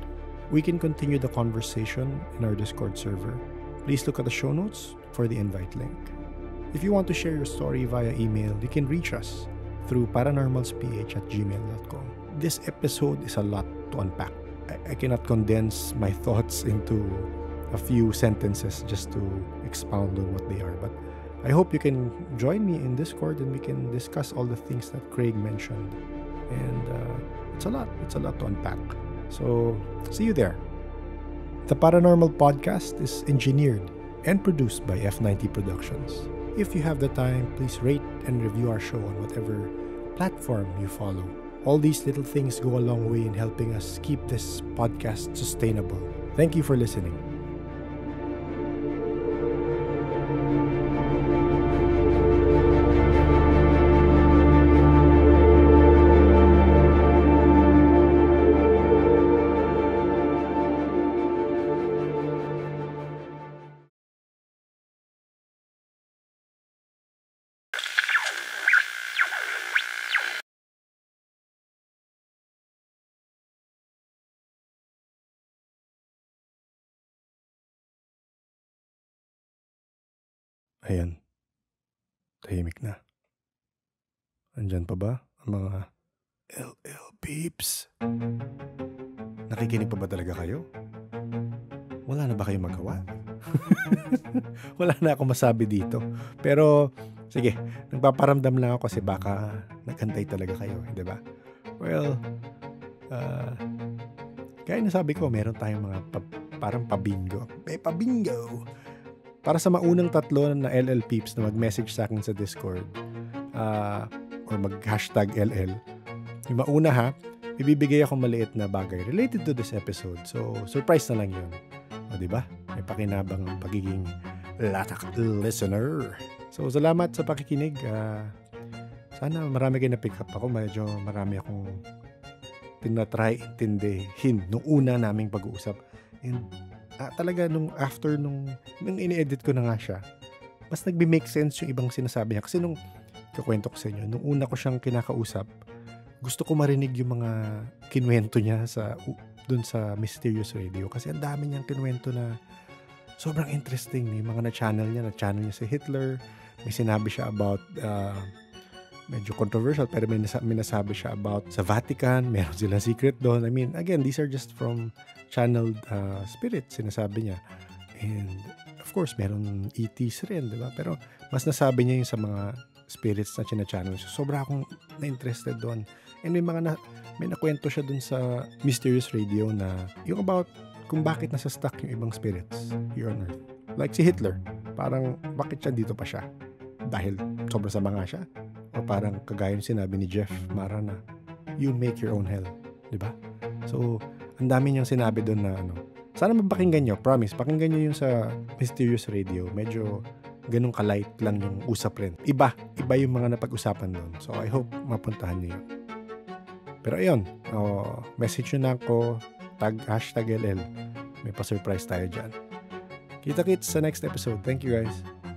we can continue the conversation in our Discord server. Please look at the show notes for the invite link. If you want to share your story via email, you can reach us through paranormalsph@gmail.com. This episode is a lot to unpack. I cannot condense my thoughts into a few sentences just to expound on what they are, but I hope you can join me in Discord and we can discuss all the things that Craig mentioned. And it's a lot to unpack. So see you there. The Paranormal Podcast is engineered and produced by F90 Productions. If you have the time, please rate and review our show on whatever platform you follow. All these little things go a long way in helping us keep this podcast sustainable. Thank you for listening. Ayan. Tahimik na. Andyan pa ba ang mga LL peeps? Nakikinig pa ba talaga kayo? Wala na ba kayong magawa? Wala na akong masabi dito. Pero, sige, nagpaparamdam lang ako kasi baka nagantay talaga kayo, di ba? Well, kaya nasabi ko, meron tayong mga parang pabingo. May pabingo! Para sa maunang tatlo na LL peeps na mag-message sa akin sa Discord or mag-hashtag LL, yung mauna ha, ibibigay ako maliit na bagay related to this episode. So, surprise na lang yun. O, diba? May pakinabang ang pagiging latak listener. So, salamat sa pakikinig. Sana marami kayo na-pick up ako. Medyo marami akong tinatry intindihin nung una naming pag-uusap. And talaga nung ini-edit ko na nga siya, mas nagbe-make sense yung ibang sinasabi niya. Kasi nung kakwento ko sa inyo, nung una ko siyang kinakausap, gusto ko marinig yung mga kinuwento niya dun sa Mysterious Radio. Kasi ang dami niyang kinuwento na sobrang interesting. Yung mga na-channel niya si Hitler. May sinabi siya about, medyo controversial, pero may nasabi siya about sa Vatican. Meron silang secret doon. I mean, again, these are just from channeled spirits, sinasabi niya. And, of course, meron ETs rin, di ba? Pero, mas nasabi niya yung sa mga spirits na china-channel. So, sobra akong na-interested doon. And may nakwento siya dun sa Mysterious Radio na yung about kung bakit nasa stuck yung ibang spirits here on Earth. Like si Hitler. Parang, bakit siya dito pa siya? Dahil sobrang sama nga siya? O parang kagaya yung sinabi ni Jeff Mara na, you make your own hell. Diba? So, ang dami niyang sinabi doon na sana mapakinggan nyo. Promise, pakinggan nyo yung sa Mysterious Radio. Medyo ganun ka-light lang yung usap rin. Iba yung mga napag-usapan doon. So, I hope mapuntahan nyo yun. Pero ayun, message nyo na ako, #LL. May pa-surprise tayo dyan. Kita-kits sa next episode. Thank you guys.